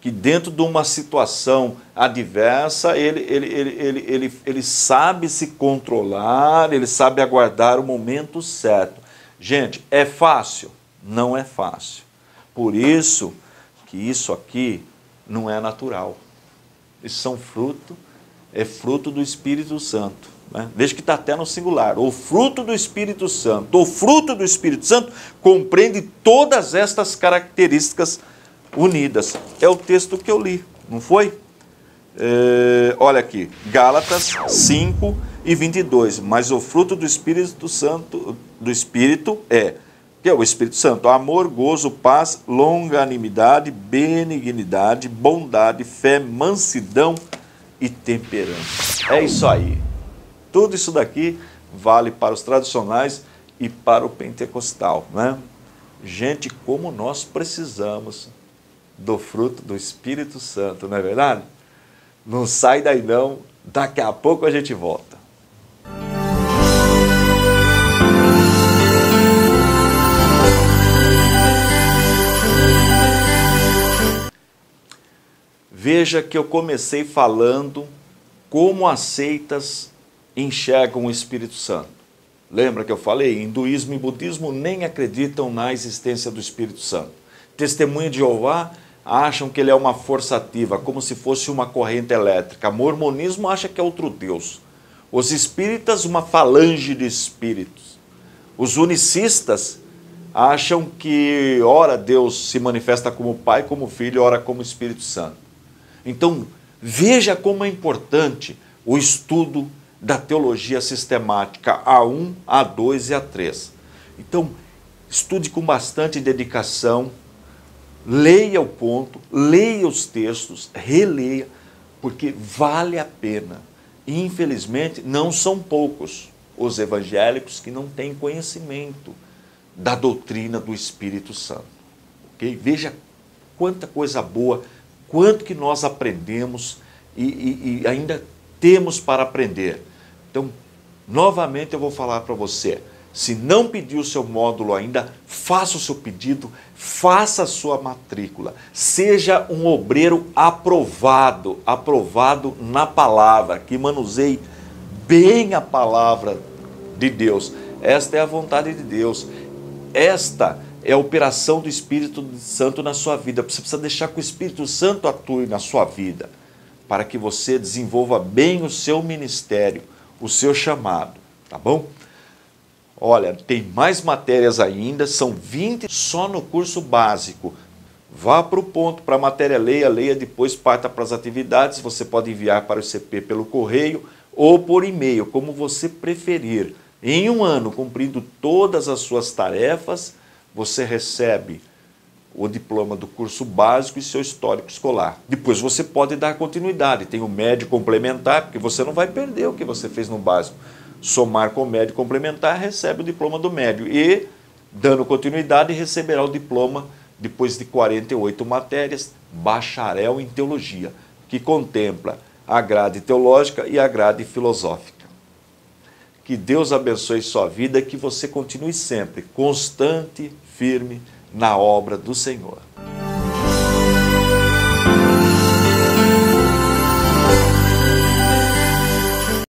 Speaker 1: que dentro de uma situação adversa, ele sabe se controlar, ele sabe aguardar o momento certo. Gente, é fácil? Não é fácil. Por isso que isso aqui não é natural. Isso são fruto do Espírito Santo. Né? Veja que está até no singular. O fruto do Espírito Santo. O fruto do Espírito Santo compreende todas estas características unidas. É o texto que eu li, não foi? Olha aqui, Gálatas 5:22. Mas o fruto do Espírito Santo, que é o Espírito Santo, amor, gozo, paz, longanimidade, benignidade, bondade, fé, mansidão e temperança. É isso aí. Tudo isso daqui vale para os tradicionais e para o pentecostal, né? Gente, como nós precisamos do fruto do Espírito Santo, não é verdade? Não sai daí não, daqui a pouco a gente volta. Veja que eu comecei falando como as seitas enxergam o Espírito Santo. Lembra que eu falei? Hinduísmo e budismo nem acreditam na existência do Espírito Santo. Testemunha de Jeová acham que ele é uma força ativa, como se fosse uma corrente elétrica. Mormonismo acha que é outro Deus. Os espíritas, uma falange de espíritos. Os unicistas acham que ora Deus se manifesta como Pai, como Filho, ora como Espírito Santo. Então, veja como é importante o estudo da teologia sistemática A1, A2 e A3. Então, estude com bastante dedicação, leia o ponto, leia os textos, releia, porque vale a pena. Infelizmente, não são poucos os evangélicos que não têm conhecimento da doutrina do Espírito Santo. Okay? Veja quanta coisa boa, quanto que nós aprendemos e ainda temos para aprender. Então, novamente eu vou falar para você, se não pediu o seu módulo ainda, faça o seu pedido, faça a sua matrícula. Seja um obreiro aprovado na palavra, que manuseie bem a palavra de Deus. Esta é a vontade de Deus. Esta é a operação do Espírito Santo na sua vida. Você precisa deixar que o Espírito Santo atue na sua vida, para que você desenvolva bem o seu ministério, o seu chamado, tá bom? Olha, tem mais matérias ainda, são 20 só no curso básico. Vá para o ponto, para a matéria leia, depois parta para as atividades. Você pode enviar para o CP pelo correio ou por e-mail, como você preferir. Em um ano, cumprindo todas as suas tarefas, você recebe o diploma do curso básico e seu histórico escolar. Depois você pode dar continuidade, tem o médio complementar, porque você não vai perder o que você fez no básico. Somar com o médio complementar, recebe o diploma do médio e, dando continuidade, receberá o diploma, depois de 48 matérias, bacharel em teologia, que contempla a grade teológica e a grade filosófica. Que Deus abençoe sua vida e que você continue sempre constante, firme na obra do Senhor.